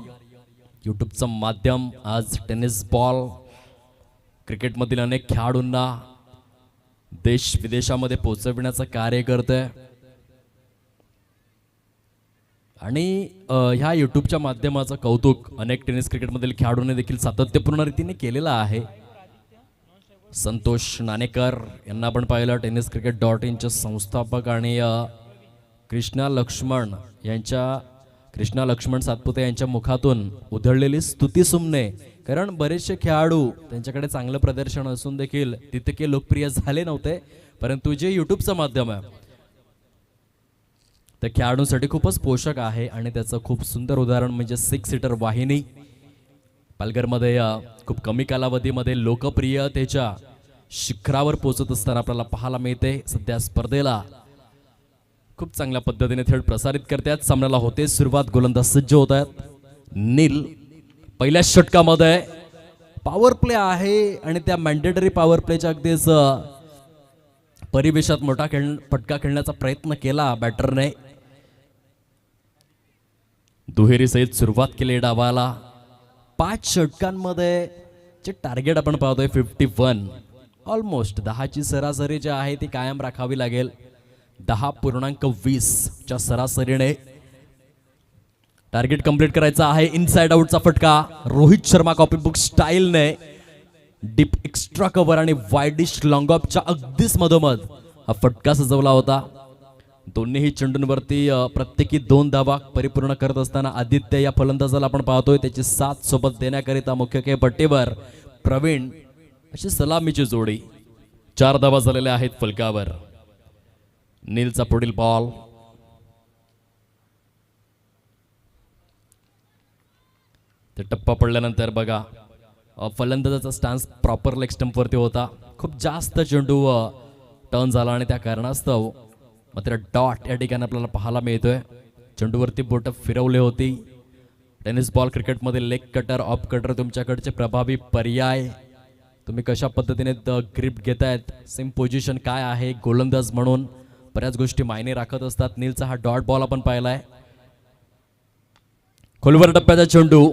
S4: यूट्यूबचं माध्यम आज टेनिस बॉल क्रिकेटमधील अनेक खेळाडूंना देश विदेशामध्ये पोहोचविण्याचं कार्य करतंय. आणि ह्या यूट्यूबच्या माध्यमाचं कौतुक अनेक टेनिस क्रिकेटमधील खेळाडूंनी देखील सातत्यपूर्ण रीतीने केलेलं आहे. संतोष नाणेकर यांना आपण पाहिलं, tenniscricket.in चे संस्थापक, आणि कृष्णा लक्ष्मण सातपुते यांच्या मुखातून उधळलेली स्तुतीसुमने. कारण बरेचसे खेळाडू त्यांच्याकडे चांगलं प्रदर्शन असून देखील तितके लोकप्रिय झाले नव्हते, परंतु जे यूट्यूबचं माध्यम आहे त्या खेळाडूंसाठी खूपच पोषक आहे. आणि त्याचं खूप सुंदर उदाहरण म्हणजे 6 सीटर वाहिनी. पालघरमध्ये खूप कमी कालावधीमध्ये लोकप्रियतेच्या शिखरावर पोहोचत असताना आपल्याला पाहायला मिळते. सध्या स्पर्धेला खूप चांगल्या पद्धतीने थेट प्रसारित करतात. सामन्याला होते सुरुवात, गोलंदाज सज्ज होत आहेत. नील पहिल्या षटकामध्ये पॉवर प्ले आहे आणि त्या मॅन्डेटरी पॉवर प्लेच्या अगदीच परिवेशात मोठा फटका खेळण्याचा प्रयत्न केला बॅटरने. दुहेरी सहित सुरुवात केली डावाला. 5 षटकांमध्ये जे टार्गेट आपण पाहतोय 51, ऑलमोस्ट 10ची सरासरी जी आहे ती कायम राखावी लागेल. 10.20 च्या सरासरीने टार्गेट कंप्लीट करायचा आहे. इनसाइड आउटचा फटका रोहित शर्मा कॉपीबुक स्टाईलने डीप एक्स्ट्रा कव्हर आणि वाईडिश लॉंग ऑफच्या अगदीच मधोमध हा फटका सजवला होता. दोन्हीही चेंडूंवरती प्रत्येकी 2 धावा परिपूर्ण करत असताना आदित्य या फलंदाजाला आपण पाहतोय त्याची साथ सोबत देण्याकरिता मुख्य खेळपट्टीवर प्रवीण अशी सलामीची जोडी. 4 धावा झालेल्या आहेत फलकावर. नीलचा पुढील बॉल. ते टप्पा पडल्यानंतर बघा फलंदाजाचा स्टान्स प्रॉपर लेग स्टंपवरती होता. खूप जास्त चेंडू टर्न झाला आणि त्या कारणास्तव मात्र डॉट या ठिकाणी आपल्याला पाहायला मिळतोय. चेंडूवरती बोट फिरवली होती. टेनिस बॉल क्रिकेटमध्ये लेग कटर, ऑफ कटर तुमच्याकडचे प्रभावी पर्याय. तुम्ही कशा पद्धतीने ग्रिप घेतायत, सेम पोझिशन काय आहे गोलंदाज म्हणून, बऱ्याच गोष्टी मायने राखत असतात. नीलचा हा डॉट बॉल आपण पाहिलाय. खोलवर टप्प्याचा चेंडू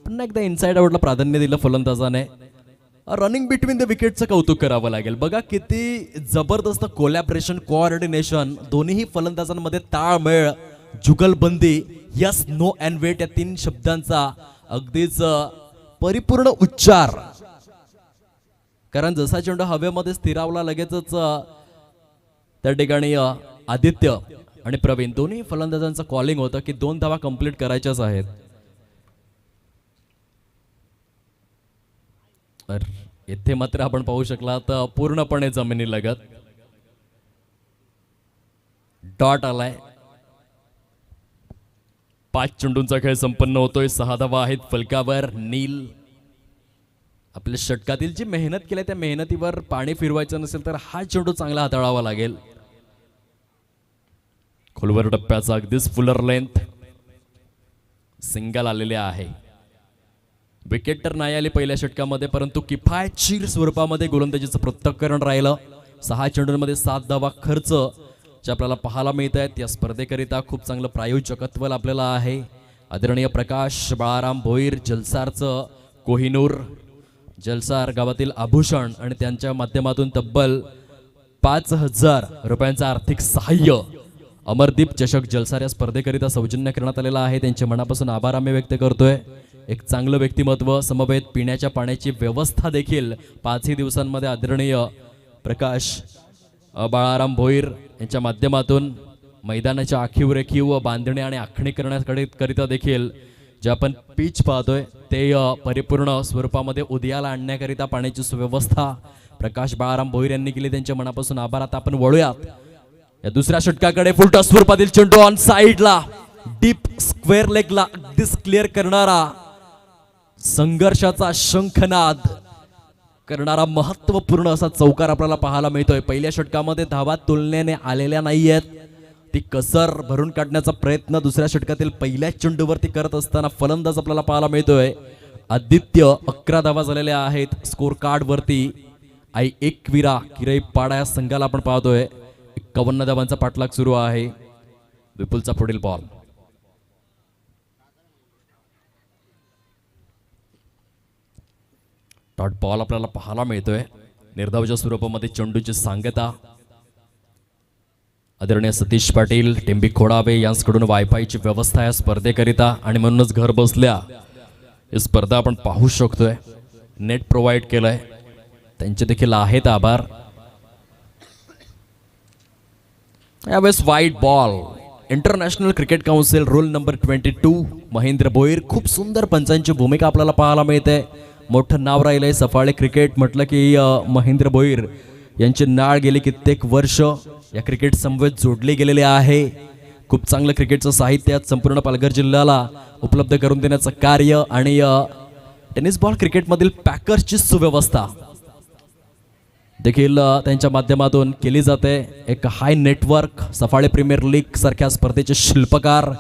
S4: पुन्हा एकदा इनसाइड आउटला प्राधान्य दिलं फलंदाजाने. रनिंग बिटवीन द विकेटचं कौतुक करावं लागेल. बघा किती जबरदस्त कोलॅबरेशन, कोऑर्डिनेशन, दोन्ही फलंदाजांमध्ये ताळमेळ, जुगलबंदी, यस नो अँड वेट या 3 शब्दांचा अगदीच परिपूर्ण उच्चार. कारण जसा चेंडू हवेमध्ये स्थिरावला लगेचच त्या ठिकाणी आदित्य आणि प्रवीण दोन्ही फलंदाजांचं कॉलिंग होतं की 2 धावा कंप्लीट करायच्याच आहेत. येथे मात्र आपण पाहू शकला तर पूर्णपणे जमिनी लगत डॉट आलाय. 5 चेंडूंचा खेळ संपन्न होतोय. 6 धावा आहेत फलकावर. नील आपल्या षटकातील जी मेहनत केली त्या मेहनतीवर पाणी फिरवायचं नसेल तर हा चेंडू चांगला हाताळावा लागेल. खोलवर टप्प्याचा अगदीच फुलर लेंथ सिंगल आलेले आहे. विकेट तर नाही आली पहिल्या षटकामध्ये, परंतु किफायतशीर स्वरूपामध्ये गोलंदाजीचं पृथक्करण राहिलं. 6 चेंडूंमध्ये 7 धावा खर्च जे आपल्याला पाहायला मिळत आहेत. या स्पर्धेकरिता खूप चांगलं प्रायोजकत्व आपल्याला आहे. आदरणीय प्रकाश बाळाराम भोईर, जलसारचं कोहिनूर जलसार गावातील आभूषण आणि त्यांच्या माध्यमातून तब्बल 5,000 रुपयांचं आर्थिक सहाय्य अमरदीप चषक जलसार या स्पर्धेकरिता सौजन्य करण्यात आलेला आहे. त्यांचे मनापासून आभार आम्ही व्यक्त करतोय. एक चांगलं व्यक्तिमत्व, समवेत पिण्याच्या पाण्याची व्यवस्था देखील 5ही दिवसांमध्ये आदरणीय प्रकाश बाळाराम भोईर यांच्या माध्यमातून मैदानाच्या आखीव रेखीव बांधणी आणि आखणी करण्याकरिता देखील जे आपण पिच पाहतोय ते परिपूर्ण स्वरूपामध्ये उदयाला आणण्याकरिता पाण्याची सुव्यवस्था प्रकाश बाळाराम भोईर यांनी केली. त्यांच्या मनापासून आभार. आता आपण वळूयात या दुसऱ्या षटकाकडे. फुल टॉस स्वरूपातील चेंडू ऑन साइडला डीप स्क्वेअर लेगला अगदीच क्लिअर करणारा, संघर्षाचा शंखनाद करणारा महत्वपूर्ण असा चौकार आपल्याला पाहायला मिळतोय. पहिल्या षटकामध्ये धावा तुलनेने आलेल्या नाहीयेत. ती कसर भरून काढण्याचा प्रयत्न दुसऱ्या षटकातील पहिल्याच चेंडूवरती करत असताना फलंदाज आपल्याला पाहायला मिळतोय आदित्य. 11 धावा झालेल्या आहेत स्कोर कार्ड वरती. आई एकविरा किरईपाडा या संघाला आपण पाहतोय 51 धावांचा पाठलाग सुरू आहे. विपुलचा पुढील बॉल. डॉट बॉल आपल्याला पाहायला मिळतोय. निर्धावच्या स्वरूपामध्ये चेंडूची सांगता आदरणीय सतीश पाटील टेंबी खोडावे यांच्याकडून वायफायची व्यवस्था या स्पर्धेकरिता आणि म्हणूनच घर बसल्या ही स्पर्धा आपण पाहू शकतोय. नेट प्रोव्हाइड केलंय, त्यांचे देखील आहेत आभार. यावेळेस वाईट ball. International cricket council rule number 22 Mahendra Bhoir. खूप सुंदर पंचांची भूमिका आपल्याला पाहायला मिळते. मोठं नाव राहिलंय सफाळे क्रिकेट म्हटलं की महेंद्र भोईर यांची नाळ गेली कित्येक वर्ष या क्रिकेट समवेत जोडले गेलेले आहे. खूप चांगलं क्रिकेटचं साहित्य संपूर्ण पालघर जिल्ह्याला उपलब्ध करून देण्याचं कार्य आणि टेनिस बॉल क्रिकेटमधील पॅकर्सची सुव्यवस्था देखील त्यांच्या माध्यमातून केली जाते. एक हाय नेटवर्क सफाळे प्रीमियर लीग सारख्या स्पर्धेचे शिल्पकार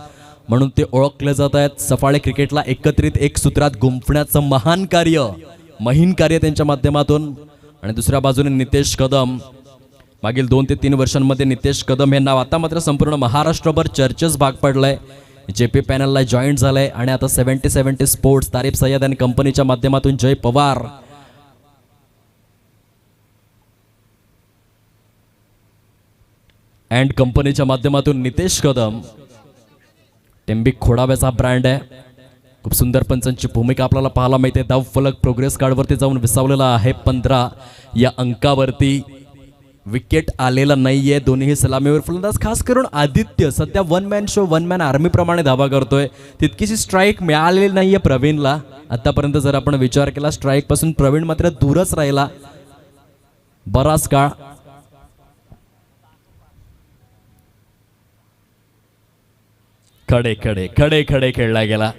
S4: म्हणून ते ओळखले जात आहेत. सफाळे क्रिकेटला एकत्रित एक सूत्रात गुंफण्याचं महान कार्य, महीन कार्य त्यांच्या माध्यमातून. आणि दुसऱ्या बाजूने नितेश कदम. मागील 2 ते 3 वर्षांमध्ये नितेश कदम हे नाव आता मात्र संपूर्ण महाराष्ट्रभर चर्चेस भाग पडलंय. JP पॅनलला जॉईंट झालंय आणि आता 70-70 स्पोर्ट्स तारीफ सय्यद आणि कंपनीच्या माध्यमातून जय पवार अँड कंपनीच्या माध्यमातून नितेश कदम टेंबी खोडाव्याचा ब्रँड आहे. खूप सुंदर पंचांची भूमिका आपल्याला पाहायला मिळते. धाव फलक प्रोग्रेस कार्डवरती जाऊन विसावलेला आहे 15 या अंकावरती. विकेट आलेला नाहीये. दोन्ही सलामीवर फलंदाज खास करून आदित्य सध्या one man show one man army प्रमाणे धावा करतोय. तितकीशी स्ट्राईक मिळालेली नाहीये प्रवीणला आतापर्यंत. जर आपण विचार केला स्ट्राईक पासून प्रवीण मात्र दूरच राहिला बराच काळ. खडे खडे खडे खडे खेळला गेला.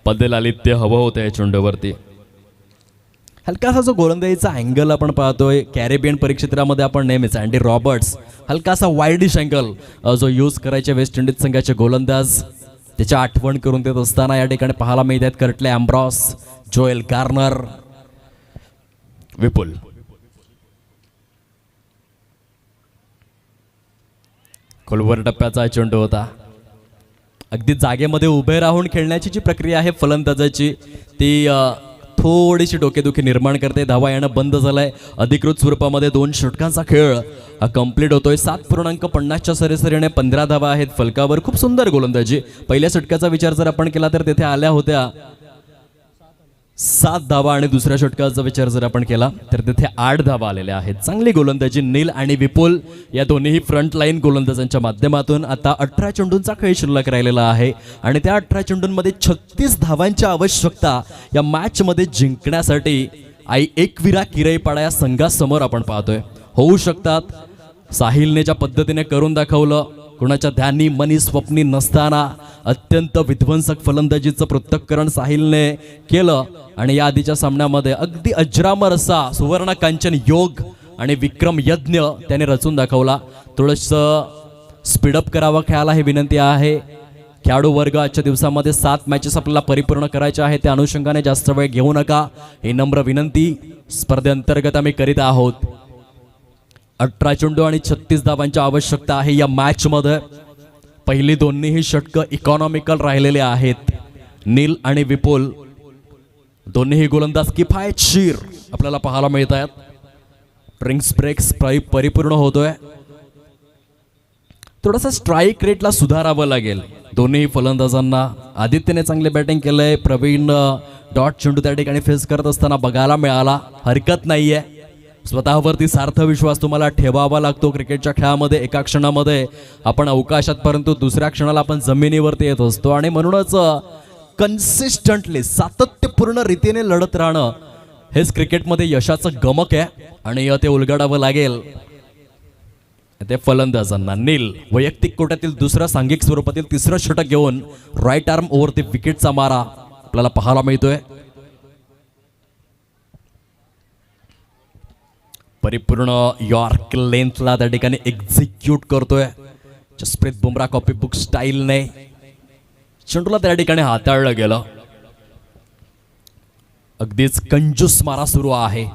S4: पदेल आलित्य हवं होतं या चेंडूवरती. हलकासा जो गोलंदाजीचा अँगल आपण पाहतोय कॅरेबियन परिक्षेत्रामध्ये आपण नेहमीच अँडी रॉबर्ट्स हलकासा वाईडिश अँगल जो यूज करायचे वेस्ट इंडिज संघाचे गोलंदाज त्याची आठवण करून देत असताना या ठिकाणी पाहायला मिळतात कर्टले अँब्रॉस, जोएल गार्नर, विपुल. खोलवर टप्प्याचा चेंडू होता. अगदी जागेमध्ये उभे राहून खेळण्याची जी प्रक्रिया आहे फलंदाजाची ती थोडीशी डोकेदुखी निर्माण करते. धावा येणं बंद झालंय. अधिकृत स्वरूपामध्ये 2 षटकांचा खेळ हा कंप्लीट होतोय. 7.50च्या सरासरीने 15 धावा आहेत फलकावर. खूप सुंदर गोलंदाजी. पहिल्या षटकाचा विचार जर आपण केला तर तेथे आल्या होत्या 7 धावा आणि दुसऱ्या षटकाचा विचार जर आपण केला तर तिथे 8 धावा आलेल्या आहेत. चांगली गोलंदाजी नील आणि विपुल या दोन्ही फ्रंट लाईन गोलंदाजांच्या माध्यमातून. आता 18 चेंडूंचा खेळ शिल्लक राहिलेला आहे आणि त्या 18 चेंडूंमध्ये 36 धावांची आवश्यकता या मॅच मध्ये जिंकण्यासाठी आई एकविरा किरईपाडा या संघासमोर आपण पाहतोय. होऊ शकतात. साहिलने ज्या पद्धतीने करून दाखवलं, कुणाच्या ध्यानी मनी स्वप्नी नसताना अत्यंत विध्वंसक फलंदाजीचं पृथक्करण साहिलने केलं आणि या आधीच्या सामन्यामध्ये अगदी अजरामर असा सुवर्ण कांचन योग आणि विक्रम यज्ञ त्याने रचून दाखवला. थोडंसं स्पीडअप करावं खेळायला ही विनंती आहे. खेळाडू वर्ग आजच्या दिवसामध्ये 7 मॅचेस आपल्याला परिपूर्ण करायच्या आहेत. त्या अनुषंगाने जास्त वेळ घेऊ नका ही नम्र विनंती स्पर्धेअंतर्गत आम्ही करीत आहोत. 18 चेंडू आणि 36 धावांची आवश्यकता आहे या मॅच मध्ये. पहिली दोन्हीही षटकं इकॉनॉमिकल राहिलेले आहेत. नील आणि विपुल दोन्हीही गोलंदाज किफायतशीर आपल्याला पाहायला मिळत आहेत. ड्रिंक्स ब्रेक्स परिपूर्ण होतोय. थोडासा स्ट्राईक रेटला सुधारावं लागेल दोन्ही फलंदाजांना. आदित्यने चांगले बॅटिंग केलंय. प्रवीण डॉट चेंडू त्या ठिकाणी फेस करत असताना बघायला मिळाला. हरकत नाहीये. स्वतःवरती सार्थ विश्वास तुम्हाला ठेवावा लागतो क्रिकेटच्या खेळामध्ये. एका क्षणामध्ये आपण अवकाशात, परंतु दुसऱ्या क्षणाला आपण जमिनीवरती येत असतो. आणि म्हणूनच कन्सिस्टंटली सातत्यपूर्ण रीतीने लढत राहणं हेच क्रिकेटमध्ये यशाचं गमक आहे. आणि ते उलगडावं लागेल ते फलंदाजांना. नील वैयक्तिक कोट्यातील दुसरं सांघिक स्वरूपातील तिसरं षटक घेऊन राईट आर्म ओव्हर ती विकेटचा मारा आपल्याला पाहायला मिळतोय. परिपूर्ण यॉर्क लेंथला त्या ठिकाणी एक्झिक्यूट करतोय. जसप्रीत बुमराह कॉपी बुक स्टाईलने चेंडूला त्या ठिकाणी हाताळलं गेलं. अगदीच कंजूस मारा सुरू आहे.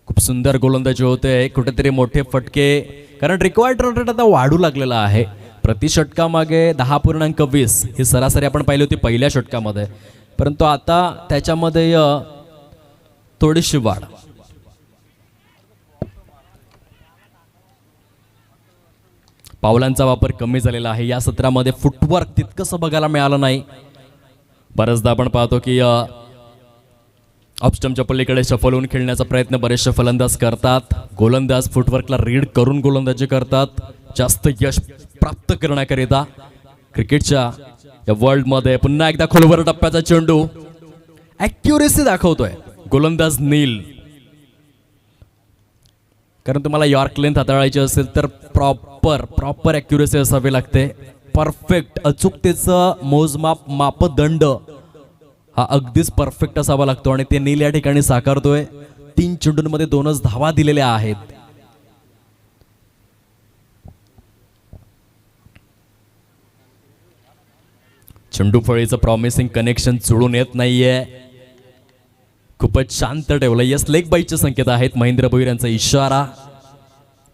S4: खूप सुंदर गोलंदाजी होते. कुठेतरी मोठे फटके, कारण रिक्वायर्ड रन रेट आता वाढू लागलेला आहे. प्रति षटकामागे 10.20 ही सरासरी आपण पाहिली होती पहिल्या षटकामध्ये, परंतु आता त्याच्यामध्ये थोडीशी वाढ. पावलांचा वापर कमी झालेला आहे. या सत्रामध्ये फुटवर्क तितकंसं बघायला मिळालं नाही. बऱ्याचदा आपण पाहतो की ऑफस्टंपच्या पलीकडे शफल होऊन खेळण्याचा प्रयत्न बरेचसे फलंदाज करतात. गोलंदाज फुटवर्कला रीड करून गोलंदाजी करतात जास्त यश प्राप्त करण्याकरिता. क्रिकेटच्या या वर्ल्डमध्ये पुन्हा एकदा खोलवर टप्प्याचा चेंडू ॲक्युरेसी दाखवतोय गोलंदाज नील. कारण तुम्हाला यॉर्क लेंथ हाताळायची असेल तर प्रॉपर ॲक्युरेसी असावी लागते. परफेक्ट अचूकतेचं मोजमाप मापदंड हा अगदीच परफेक्ट असावा लागतो. आणि ते नील या ठिकाणी साकारतोय. 3 चेंडूंमध्ये 2च धावा दिलेल्या आहेत. चेंडू फळीचं प्रॉमिसिंग कनेक्शन जुळून येत नाहीये. खूपच शांत ठेवलं. यस, लेग बाईटचे संकेत आहेत. महेंद्र भोईर यांचा इशारा.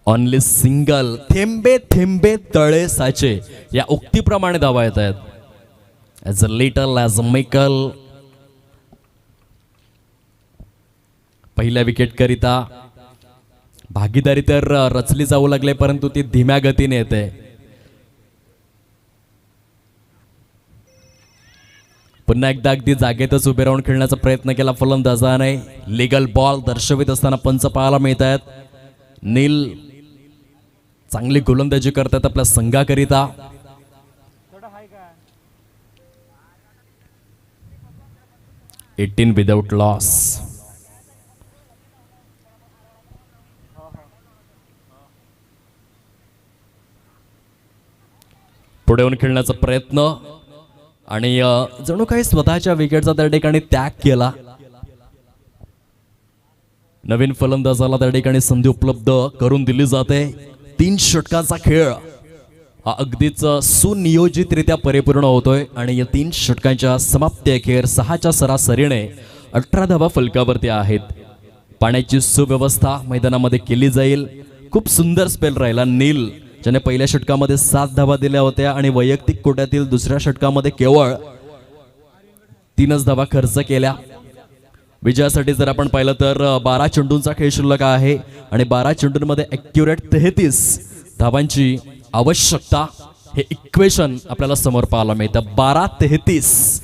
S4: Only single. थेंबे थेंबे तळे साचे या उक्तीप्रमाणे धावा येत आहेत. As a little as a mickle. पहिल्या विकेट करिता भागीदारी तर रचली जाऊ लागले, परंतु ती धीम्या गतीने येते. पुन्हा एकदा अगदी जागेतच उभे राहून खेळण्याचा प्रयत्न केला फलंदाजाने. लीगल बॉल दर्शवित असताना पंच पाहायला मिळत आहेत. नील चांगली गोलंदाजी करतात आपल्या संघाकरिता. $18 विदाउट लॉस. पुढे येऊन खेळण्याचा प्रयत्न आणि जणू काही स्वतःच्या विकेटचा त्या ठिकाणी त्याग केला. नवीन फलंदाजाला त्या ठिकाणी संधी उपलब्ध करून दिली जाते. 3 षटकांचा खेळ हा अगदीच सुनियोजितरित्या परिपूर्ण होतोय. आणि या 3 षटकांच्या समाप्ती अखेर 6च्या सरासरीने 18 धावा फलकावरती आहेत. पाण्याची सुव्यवस्था मैदानामध्ये केली जाईल. खूप सुंदर स्पेल राहिला. नील ज्याने पहिल्या षटकामध्ये 7 धावा दिल्या होत्या आणि वैयक्तिक कोट्यातील दुसऱ्या षटकामध्ये केवळ 3च धावा खर्च केल्या. विजयासाठी जर आपण पाहिलं तर 12 चेंडूंचा खेळ शिल्लक आहे आणि 12 चेंडूंमध्ये ॲक्युरेट 33 धावांची आवश्यकता. हे इक्वेशन आपल्याला समोर पाहायला मिळतं. 12-33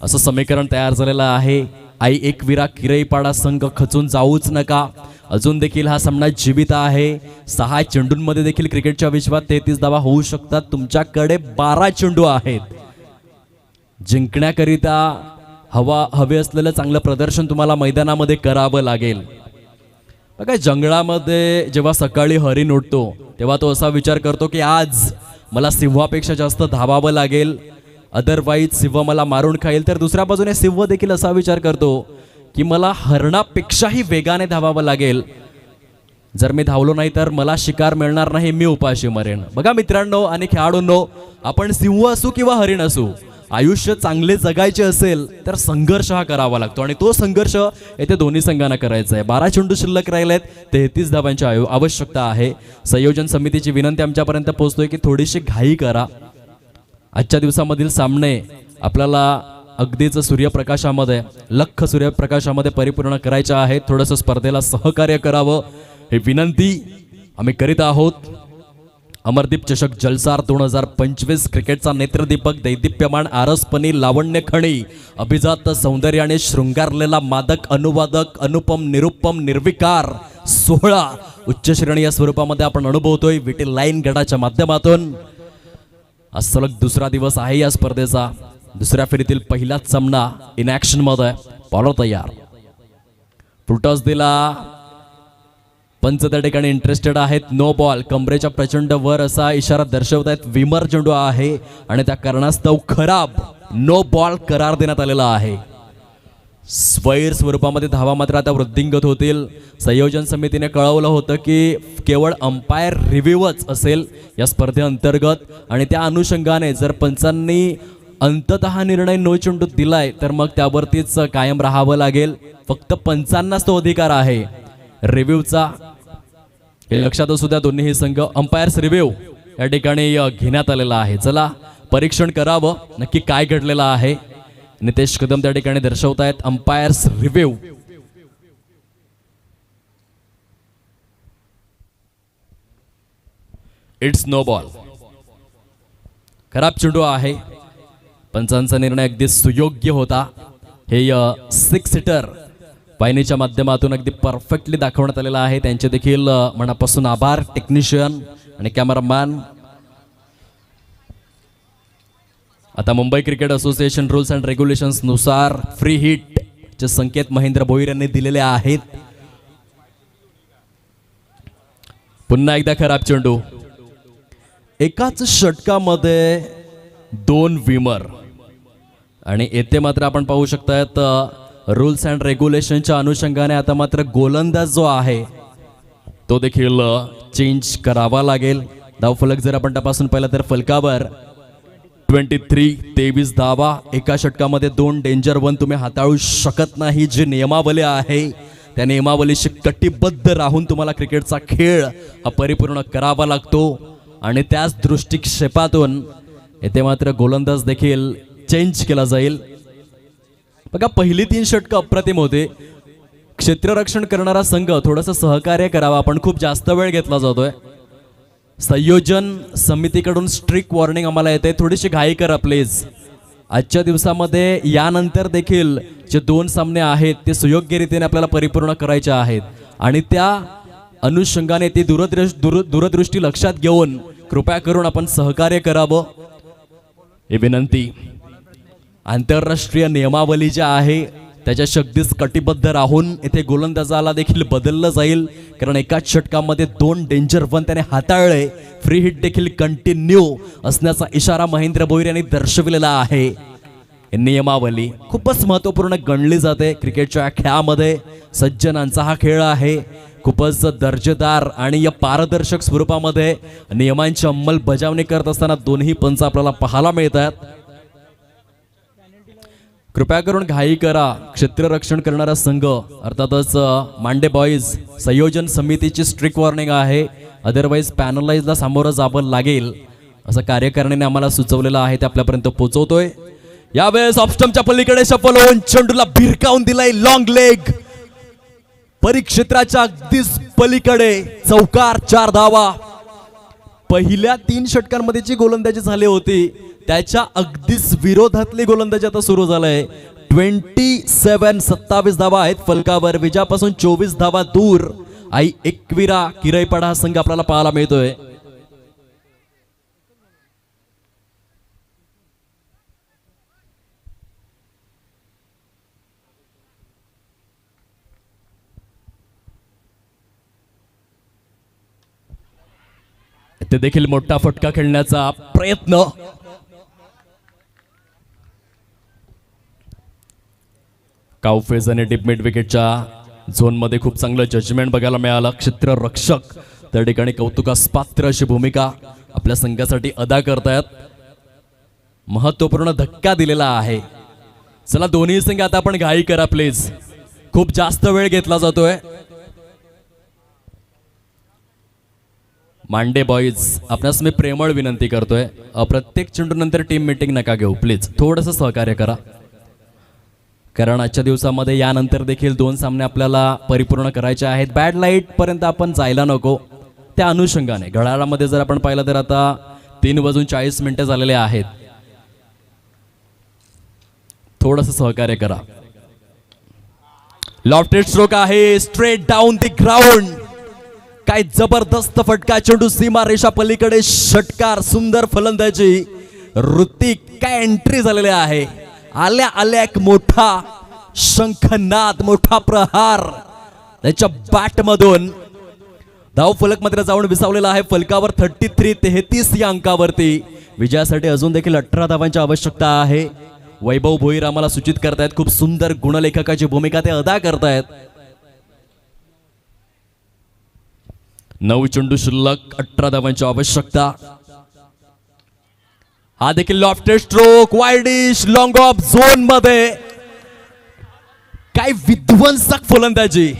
S4: असं समीकरण तयार झालेलं आहे. आई एकविरा किरईपाडा संघ खचून जाऊच नका. अजून देखील हा सामना जीवित आहे. 6 चेंडूंमध्ये देखील क्रिकेटच्या विश्वात 33 धावा होऊ शकतात. तुमच्याकडे 12 चेंडू आहेत. जिंकण्याकरिता हवे असलेलं चांगलं प्रदर्शन तुम्हाला मैदानामध्ये करावं लागेल. बघा, जंगलामध्ये जेव्हा सकाळी हरिण उठतो तेव्हा तो असा विचार करतो की आज मला सिंहापेक्षा जास्त धावावं लागेल, अदरवाईज सिंह मला मारून खाईल. तर दुसऱ्या बाजूने सिंह देखील असा विचार करतो की मला हरणापेक्षाही वेगाने धावावं लागेल. जर मी धावलो नाही तर मला शिकार मिळणार नाही, मी उपाशी मरेन. बघा मित्रांनो आणि खेळाडूंनो, आपण सिंह असू किंवा हरिण असू, आयुष्य चांगले जगायचे असेल तर संघर्ष हा करावा लागतो. आणि तो संघर्ष येथे दोन्ही संघांना करायचा आहे. 12 चेंडू शिल्लक राहिलेत. 33 धावांची आवश्यकता आहे. संयोजन समितीची विनंती आमच्यापर्यंत पोहोचतोय की थोडीशी घाई करा. आजच्या दिवसामधील सामने आपल्याला अगदीच सूर्यप्रकाशामध्ये लख सूर्यप्रकाशामध्ये परिपूर्ण करायच्या आहेत. थोडंसं स्पर्धेला सहकार्य करावं ही विनंती आम्ही करीत आहोत. अमरदीप चषक जलसार 2025 क्रिकेटचा नेत्रदीपक दैदिप्यमान आरसपणी लावण्य खणी अभिजात सौंदर्याने शृंगारलेला मादक अनुवादक अनुपम निरुपम निर्विकार सोहळा उच्च श्रेणी या स्वरूपामध्ये आपण अनुभवतोय विटी लाईन गडाच्या माध्यमातून. आज सलग दुसरा दिवस आहे या स्पर्धेचा. दुसऱ्या फेरीतील पहिलाच सामना इन ऍक्शन मध्ये. बॉलर तयार, फुलटॉस दिला. पंच त्या ठिकाणी इंटरेस्टेड आहेत. No ball. कमरेच्या प्रचंड वर असा इशारा दर्शवत आहेत. विमर चेंडू आहे आणि त्या कारणास्तव खराब नो बॉल करार देण्यात आलेला आहे. स्वैर स्वरूपामध्ये धावा मात्र आता वृद्धिंगत होतील. संयोजन समितीने कळवलं होतं की केवळ अंपायर रिव्ह्यूच असेल या स्पर्धेअंतर्गत आणि त्या अनुषंगाने जर पंचांनी अंततः निर्णय नो चेंडू दिलाय तर मग त्यावरतीच कायम राहावं लागेल. फक्त पंचांनाच तो अधिकार आहे रिव्ह्यूचा. हे लक्षात असू द्या. दोन्ही संघ अंपायर्स रिव्ह्यू या ठिकाणी घेण्यात आलेला आहे. चला परीक्षण करावं नक्की काय घडलेलं आहे. नितेश कदम त्या ठिकाणी दर्शवत आहेत umpires review. It's no ball. खराब चेंडू आहे. पंचांचा निर्णय अगदी सुयोग्य होता. हे 6 सीटर वाहिनीच्या माध्यमातून अगदी परफेक्टली दाखवण्यात आलेला आहे. त्यांचे देखील मनापासून आभार टेक्निशियन आणि कॅमेरामॅन. आता Mumbai cricket association rules and regulations नुसार फ्री हिट चे संकेत महेंद्र भोईर यांनी दिलेले आहेत. पुन्हा एकदा खराब चेंडू. एकाच षटकामध्ये 2 विमर आणि येथे मात्र आपण पाहू शकतात रूल्स अँड रेग्युलेशनच्या अनुषंगाने आता मात्र गोलंदाज जो आहे तो देखील चेंज करावा लागेल. धावफलक जर आपण तपासून पाहिलं तर फलकावर 23 धावा. एका षटकामध्ये 2 डेंजर 1 तुम्ही हाताळू शकत नाही. जी नियमावली आहे त्या नियमावलीशी कटिबद्ध राहून तुम्हाला क्रिकेटचा खेळ हा परिपूर्ण करावा लागतो आणि त्याच दृष्टिक्षेपातून येथे मात्र गोलंदाज देखील चेंज केला जाईल. बघा पहिली 3 षटकं अप्रतिम होते. क्षेत्ररक्षण करणारा संघ थोडंसं सहकार्य करावा. आपण खूप जास्त वेळ घेतला जातोय. संयोजन समितीकडून स्ट्रिक्ट वॉर्निंग आम्हाला येते थोडीशी घाई करा प्लीज. आजच्या दिवसामध्ये यानंतर देखील जे 2 सामने आहेत ते सुयोग्य रीतीने आपल्याला परिपूर्ण करायचे आहेत आणि त्या अनुषंगाने ती दूरदृष्टी लक्षात घेऊन कृपया करून आपण सहकार्य करावं ही विनंती. आंतरराष्ट्रीय नियमावली जी आहे त्याच्या शक्तीस कटिबद्ध राहून येथे गोलंदाजाला देखील बदललं जाईल कारण एकाच षटकामध्ये 2 डेंजर 1 त्याने हाताळले. फ्री हिट देखील कंटिन्यू असण्याचा इशारा महेंद्र भोईर यांनी दर्शविलेला आहे. नियमावली खूपच महत्त्वपूर्ण गणली जाते क्रिकेटच्या खेळामध्ये. सज्जनांचा हा खेळ आहे. खूपच दर्जेदार आणि या पारदर्शक स्वरूपामध्ये नियमांची अंमलबजावणी करत असताना दोन्ही पंच आपल्याला पाहायला मिळतात. कृपया करून घाई करा. क्षेत्ररक्षण करणारा संघ अर्थातच मांडे बॉईज संयोजन समितीची स्ट्रिक्ट वॉर्निंग आहे. अदरवाईज पॅनलाइजला सामोरं जावं लागेल असं कार्यकारिणीने आम्हाला सुचवलेलं आहे. ते आपल्यापर्यंत पोहोचवतोय. यावेळेस ऑफस्टमच्या पलीकडे सफल होऊन चेंडूला भिरकावून दिलाय लॉंग लेग. परिक्षेत्राच्या अगदीच पलीकडे चौकार 4 धावा. पहिल्या 3 षटकांमध्ये जी गोलंदाजी झाली होती त्याच्या अगदीच विरोधातली गोलंदाजी आता सुरू झालंय. 27 धावा आहेत फलकावर. विजयापासून 24 धावा दूर आई एकविरा किरईपाडा हा संघ आपल्याला पाहायला मिळतोय. ते देखील मोठा फटका खेळण्याचा प्रयत्न. काउफेज आणि डीप मिड विकेटच्या झोनमध्ये खूप चांगलं जजमेंट बघायला मिळालं. क्षेत्ररक्षक त्या ठिकाणी कौतुकास पात्र अशी भूमिका आपल्या संघासाठी अदा करतायत. महत्त्वपूर्ण धक्का दिलेला आहे. चला दोन्ही संघ आता आपण घाई करा प्लीज. खूप जास्त वेळ घेतला जातोय. मांडे बॉईज आपणास मी प्रेमळ विनंती करतोय प्रत्येक चेंडू नंतर टीम मीटिंग नका घेऊ प्लीज. थोडंसं सहकार्य करा. कारण आजच्या दिवसामध्ये यानंतर देखील 2 सामने आपल्याला परिपूर्ण करायचे आहेत. बॅड लाईट पर्यंत आपण जायला नको. त्या अनुषंगाने घड्याळामध्ये जर आपण पाहिलं तर आता 3:40 झालेले आहेत. थोडंसं सहकार्य करा. लॉफ्टेड स्ट्रोक आहे, स्ट्रेट डाऊन द ग्राउंड. काय जबरदस्त फटका, चेंडू सीमा रेषा पलीकडे षटकार, सुंदर फलंदाजी. ऋतिक काय एंट्री झालेली आहे. आल्या आल्या एक मोठा शंखनाद, मोठा प्रहार त्याच्या बॅट मधून. धाव फलक मात्र जाऊन विसावलेला आहे फलकावर. 33 या अंकावरती. विजयासाठी अजून देखील 18 धावांची आवश्यकता आहे. वैभव भोईर आम्हाला सूचित करतायत, खूप सुंदर गुणलेखकाची भूमिका ते अदा करतायत. 9 चेंडू शिल्लक, 18 धावांची आवश्यकता. हा देखील lofted stroke, widish, long of zone मध्ये. काय विध्वंसक फलंदाजी,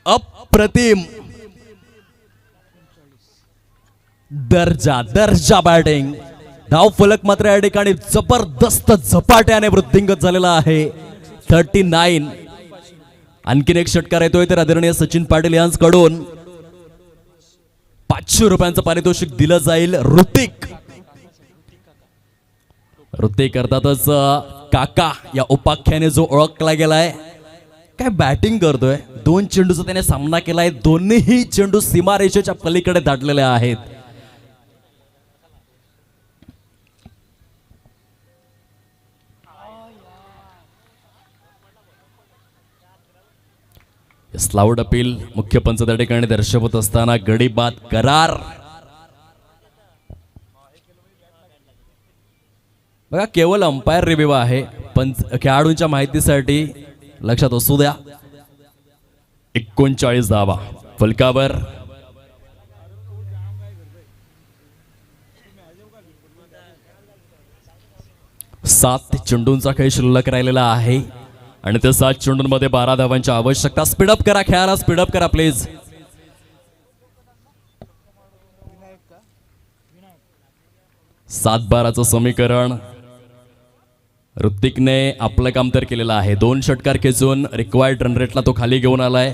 S4: अप्रतिम दर्जा बॅटिंग. धाव फलक मात्र या ठिकाणी जबरदस्त झपाट्याने वृद्धिंगत झालेला आहे. 39. आणखीन एक षटकार येतोय तर आदरणीय सचिन पाटील यांच्याकडून 500 रुपयांचं पारितोषिक दिलं जाईल. ऋतिक अर्थातच काका या उपाख्याने जो ओळखला गेलाय. काय बॅटिंग करतोय. 2 चेंडूचा त्याने सामना केलाय. दोन्हीही चेंडू सीमारेषेच्या पलीकडे दाटलेले आहेत. स्लाउड अपील मुख्य पंच त्या ठिकाणी दर्शवत असताना गडी बाद करार. बघा केवळ अंपायर रिव्ह्यू आहे, पण खेळाडूंच्या माहितीसाठी लक्षात असू द्या. 39 धावा फलकावर. सात चेंडूंचा खेळ शिल्लक राहिलेला आहे आणि त्या 7 चेंडूंमध्ये 12 धावांची आवश्यकता. स्पीडअप करा खेळाला, स्पीडअप करा प्लीज. 7-12चं समीकरण. ऋतिकने आपलं काम तर केलेलं आहे. 2 षटकार खेचून रिक्वायर्ड रन रेटला तो खाली घेऊन आलाय.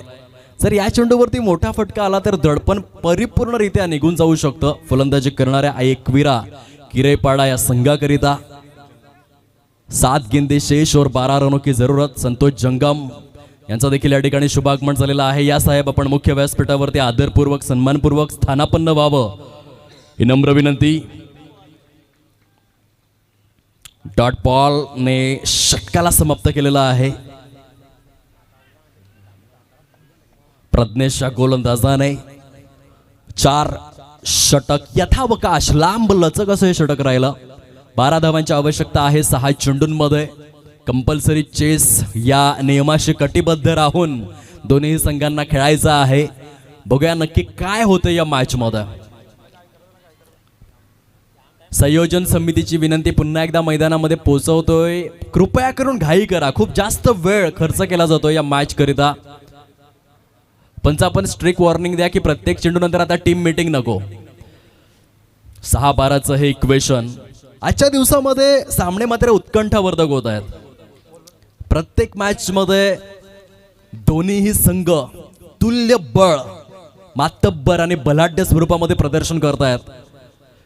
S4: जर या चेंडूवरती मोठा फटका आला तर दडपण परिपूर्णरित्या निघून जाऊ शकतं फलंदाजी करणाऱ्या एकविरा किरेपाडा या संघाकरिता. 7 गेंदे शेष और 12 रनों की जरूरत. संतोष जंगम यांचा देखील या ठिकाणी शुभागमन झालेला आहे. या साहेब आपण मुख्य व्यासपीठावरती आदरपूर्वक सन्मानपूर्वक स्थानापन्न व्हावं ही नम्र विनंती. डॉट बॉल ने षटकाला समाप्त केलेला आहे. प्रज्ञेशच्या गोलंदाजाने 4 षटक यथावकाश लांब लचक असं हे षटक राहिलं. 12 धावांची आवश्यकता आहे 6 चेंडूंमध्ये. कंपल्सरी चेस या नियमाशी कटिबद्ध राहून दोन्ही संघांना खेळायचं आहे. बघूया नक्की काय होतं या मॅच मध्ये. संयोजन समितीची विनंती पुन्हा एकदा मैदानामध्ये पोहोचवतोय, कृपया करून घाई करा. खूप जास्त वेळ खर्च केला जातो या मॅच करिता. पंच आपण स्ट्रिक्ट वॉर्निंग द्या की प्रत्येक चेंडू नंतर आता टीम मीटिंग नको. 6-12चं हे इक्वेशन. आजच्या दिवसामध्ये सामने मात्र उत्कंठावर्धक होत आहेत. प्रत्येक मॅच मध्ये दोन्हीही संघ तुल्य बळ, मातब्बर आणि बलाढ्य स्वरूपामध्ये प्रदर्शन करतायत.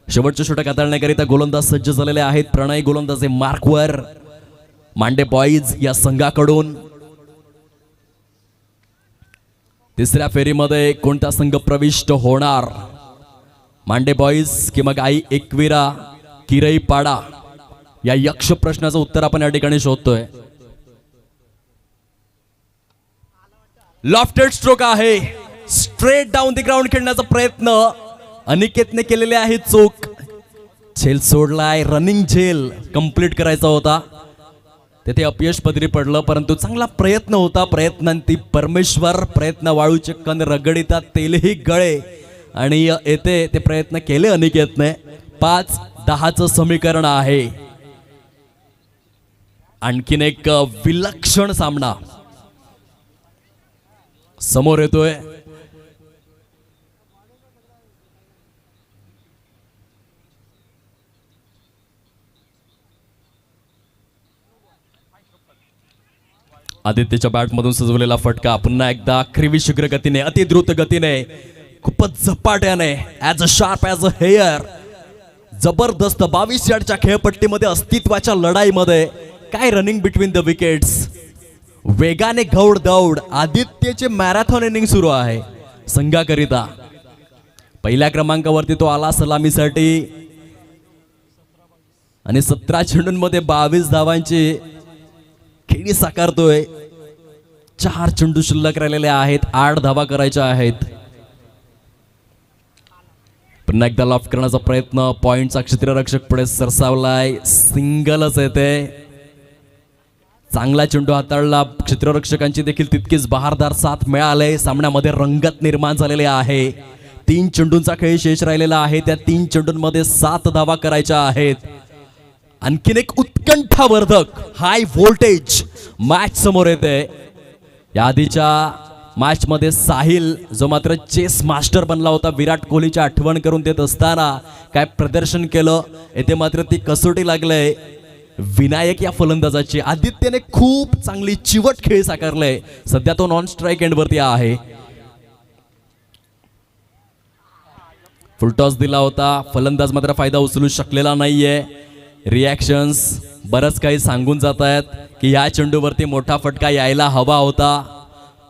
S4: शेवटचे षटक हाताळण्याकरिता गोलंदाज सज्ज झालेले आहेत. प्रणय गोलंदाजे मार्कवर. मांडे बॉईज या संघाकडून. तिसऱ्या फेरीमध्ये कोणता संघ प्रविष्ट होणार, मांडे बॉईज की मग आई एकविरा किरईपाडा, या यक्ष प्रश्नाचं उत्तर आपण या ठिकाणी शोधतोय. लॉफ्टेड स्ट्रोक आहे. स्ट्रेट डाऊन द ग्राउंड खेळण्याचा प्रयत्न अनिकेतने केलेले आहे. चूक. झेल सोडलाय. रनिंग झेल कंप्लीट करायचा होता, तेथे अपयश पदरी पडलं. परंतु चांगला प्रयत्न होता. प्रयत्नांती परमेश्वर. प्रयत्न वाळूचे कण रगडिता तेलही गळे. आणि येथे ते प्रयत्न केले अनिकेतने. 5-10चं समीकरण आहे. आणखीन एक विलक्षण सामना समोर येतोय. आदित्यच्या बॅटमधून सजवलेला फटका पुन्हा एकदा क्रिवी शीघ्र गतीने अति द्रुत गतीने खूपच झपाट्याने as a sharp as a hair जबरदस्त 22 यार्डच्या खेळपट्टीमध्ये अस्तित्वाच्या लढाईमध्ये काय रनिंग बिटवीन द विकेट्स वेगाने घौड दौड आदित्यचे मॅरेथॉन इनिंग सुरू आहे संघाकरिता पहिल्या क्रमांकावरती तो आला सलामीसाठी आणि 17 चेंडूंमध्ये 22 धावांची खेळी साकारतोय 4 चेंडू शिल्लक राहिलेले आहेत 8 धावा करायच्या आहेत पुन्हा एकदा लॉफ्ट करण्याचा प्रयत्न पॉइंटचा क्षेत्ररक्षक पुढे सरसावलाय सिंगलच येते चांगला चेंडू हाताळला क्षेत्ररक्षकांची देखील तितकीच बहारदार साथ मिळाले सामन्यामध्ये रंगत निर्माण झालेली आहे 3 चेंडूंचा खेळ शेष राहिलेला आहे त्या 3 चेंडूंमध्ये 7 धावा करायच्या आहेत आणखीन एक उत्कंठावर्धक हाय व्होल्टेज मॅच समोर येते या आधीच्या मॅच मध्ये साहिल जो मात्र चेस मास्टर बनला होता विराट कोहलीची आठवण करून देत असताना काय प्रदर्शन केलं येथे मात्र ती कसोटी लागले विनायक या फलंदाजाची आदित्यने खूप चांगली चिवट खेळ साकारले सध्या तो नॉन स्ट्राईक एंड वरती आहे फुलटॉस दिला होता फलंदाज मात्र फायदा उचलू शकलेला नाहीये रिॲक्शन्स बरंच काही सांगून जात आहेत की या चेंडूवरती मोठा फटका यायला हवा होता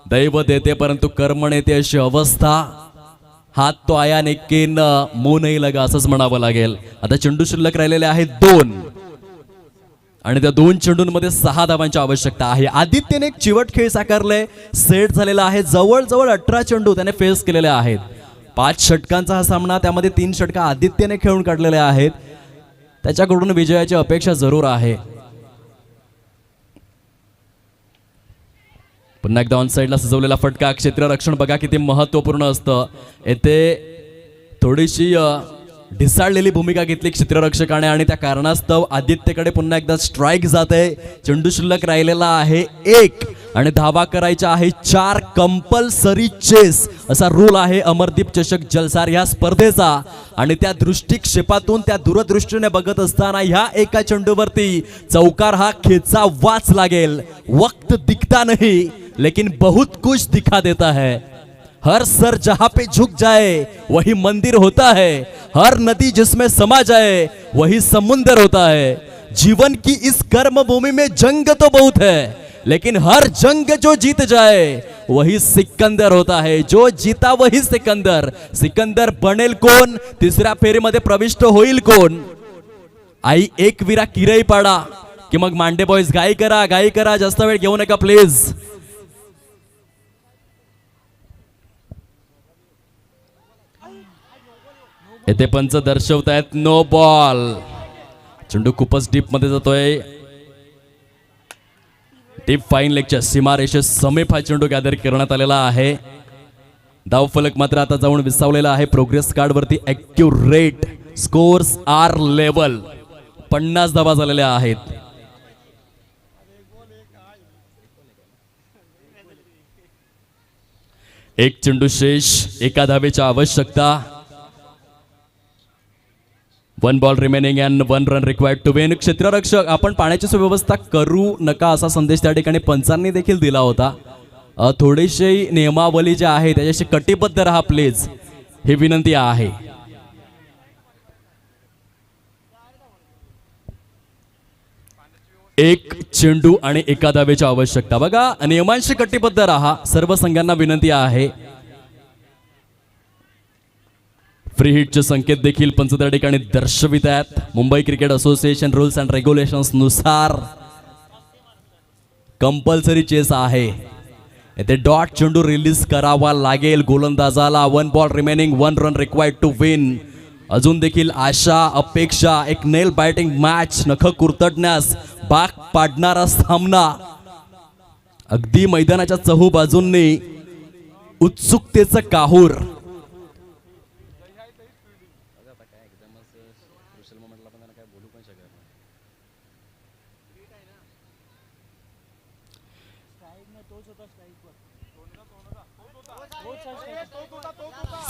S4: दैव देते परंतु कर्म नेते अशी अवस्था हात तो आया नेकीन मुंह नाही लगा असंच म्हणावं लागेल आता चेंडू शिल्लक राहिलेले आहेत 2 आणि त्या 2 चेंडूंमध्ये 6 धावांची आवश्यकता आहे आदित्यने एक चिवट खेळ साकारले सेट झालेला आहे जवळजवळ 18 चेंडू त्याने फेस केलेले आहेत 5 षटकांचा हा सामना त्यामध्ये 3 षटका आदित्यने खेळून काढलेले आहेत त्याच्याकडून विजयाची अपेक्षा जरूर आहे पुन्हा एकदा ऑन साइडला सजवलेला फटका क्षेत्ररक्षण बघा किती महत्वपूर्ण असतं येथे थोडीशी ढिसाळलेली भूमिका घेतली क्षेत्ररक्षकाने आणि त्या कारणास्तव आदित्यकडे पुन्हा एकदा स्ट्राईक जाते चेंडू शिल्लक राहिलेला आहे 1 आणि धावा करायच्या आहे 4 कंपल्सरी चेस असा रूल आहे अमरदीप चषक जलसार या स्पर्धेचा आणि त्या दृष्टिक्षेपातून त्या दूरदृष्टीने बघत असताना ह्या एका चेंडूवरती चौकार हा खेचा वाच लागेल वक्त दिखता नहीं लेकिन बहुत कुछ दिखा देता है हर सर जहां पे झुक जाए वही मंदिर होता है हर नदी जिसमें समा जाए वही समुंदर होता है जीवन की इस कर्म भूमि में जंग तो बहुत है लेकिन हर जंग जो जीत जाए वही सिकंदर होता है जो जीता वही सिकंदर सिकंदर बनेल कोण तिसऱ्या फेरीमध्ये प्रविष्ट होईल कोण आई एक विरा किरई पाडा की मग मांडे बॉयज गाई करा जास्त वेळ घेऊ नका प्लीज येथे पंच दर्शवतायत नो बॉल चेंडू खूपच डीप मध्ये जातोय डीप फाईन लेगच्या सीमारेषे समीप हा चेंडू गॅदर करण्यात आलेला आहे धावफलक मात्र आता जाऊन विसावलेला आहे प्रोग्रेस कार्ड वरती ॲक्युरेट स्कोर्स आर लेवल 50 धावा झालेल्या आहेत एक चेंडू शेष एका धावेची आवश्यकता 1 ball remaining and 1 run required to win क्षेत्ररक्षक आपण पाण्याची सुव्यवस्था करू नका असा संदेश त्या ठिकाणी पंचांनी देखील दिला होता थोडीशी नियमावली जी आहे त्याच्याशी कटिबद्ध राहा प्लीज ही विनंती आहे एक चेंडू आणि एका धावेची आवश्यकता बघा नियमांशी कटिबद्ध राहा सर्व संघांना विनंती आहे फ्री हिटचे संकेत देखील पंच त्या ठिकाणी दर्शवित आहेत Mumbai cricket association rules and regulations नुसार कंपल्सरी चेस आहे येथे डॉट चेंडू रिलीज करावा लागेल गोलंदाजाला 1 ball remaining 1 run required to win अजून देखील आशा अपेक्षा एक नेल बॅटिंग मॅच नख कुरतडण्यास भाग पाडणारा सामना अगदी मैदानाच्या चहू बाजूंनी उत्सुकतेचं काहूर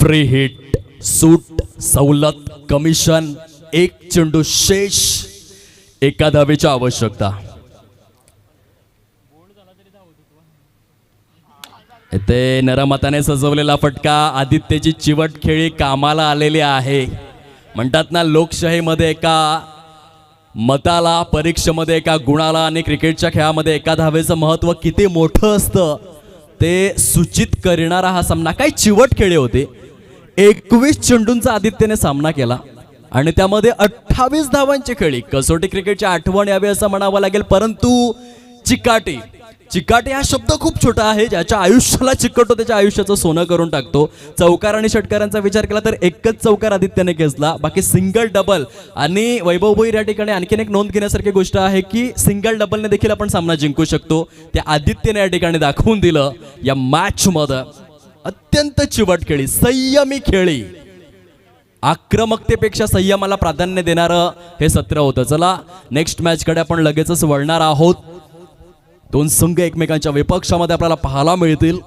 S4: फ्री हिट सूट सवलत कमिशन एक चेंडू शेष एका धावेची आवश्यकता इथे नरमताने सजवलेला फटका, आदित्यची चिवट खेळी कामाला आलेली आहे. म्हणतात ना, लोकशाहीमध्ये एका मताला, परीक्षेमध्ये एका गुणाला आणि क्रिकेटच्या खेळामध्ये एका धावेचं महत्त्व किती मोठं असतं ते सूचित करणारा हा सामना. काय चिवट खेळी होते. 21 चेंडूंचा आदित्यने सामना केला आणि त्यामध्ये 28 धावांची खेळी. कसोटी क्रिकेटची आठवण यावी असं म्हणावं लागेल. परंतु चिकाटी हा शब्द खूप छोटा आहे. ज्याच्या आयुष्याला चिकटतो त्याच्या आयुष्याचं सोनं करून टाकतो. चौकार आणि षटकारांचा विचार केला तर एकच चौकार आदित्यने घेतला, बाकी सिंगल डबल. आणि वैभव भोईर या ठिकाणी आणखीन एक नोंद घेण्यासारखी गोष्ट आहे की सिंगल डबलने देखील आपण सामना जिंकू शकतो. त्या आदित्यने या ठिकाणी दाखवून दिलं. या मॅच मध्ये अत्यंत चिवट खेळी, संयमी खेळी, आक्रमकतेपेक्षा संयमाला प्राधान्य देणारं हे सत्र होतं. चला नेक्स्ट मॅचकडे आपण लगेचच वळणार आहोत. दोन संघ एकमेकांच्या विपक्षामध्ये आपल्याला पाहायला मिळतील.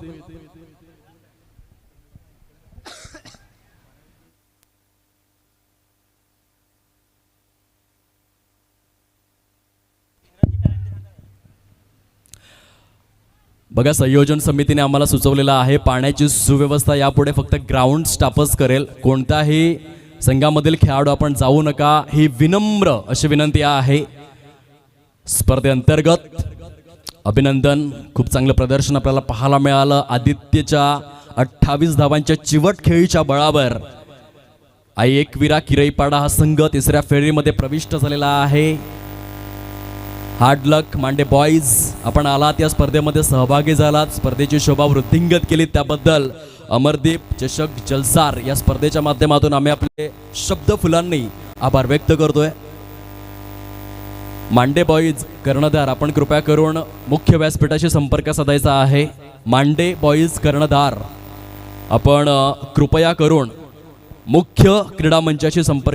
S4: बघा, संयोजन समितीने आम्हाला सुचवलेलं आहे पाण्याची सुव्यवस्था यापुढे फक्त ग्राउंड स्टाफच करेल. कोणत्याही संघामधील खेळाडू आपण जाऊ नका, ही विनम्र अशी विनंती आहे. स्पर्धेअंतर्गत अभिनंदन, खूप चांगलं प्रदर्शन आपल्याला पाहायला मिळालं. आदित्यच्या 28 धावांच्या चिवट खेळीच्या बळावर आई एकविरा किरईपाडा हा संघ तिसऱ्या फेरीमध्ये प्रविष्ट झालेला आहे. हार्ड लक मांडे बॉईज, आपण आलात या स्पर्धेमध्ये सहभागी झालात, स्पर्धेची शोभा वृद्धिंगत केली, त्याबद्दल अमरदीप चषक जलसार या स्पर्धेच्या माध्यमातून आम्ही आपले शब्द फुलांनी आभार व्यक्त करतोय. मांडे बॉईज कर्णधार, आपण कृपया करून मुख्य व्यासपीठाशी संपर्क साधायचा आहे. मांडे बॉईज कर्णधार, आपण कृपया करून मुख्य क्रीडा मंचाशी संपर्क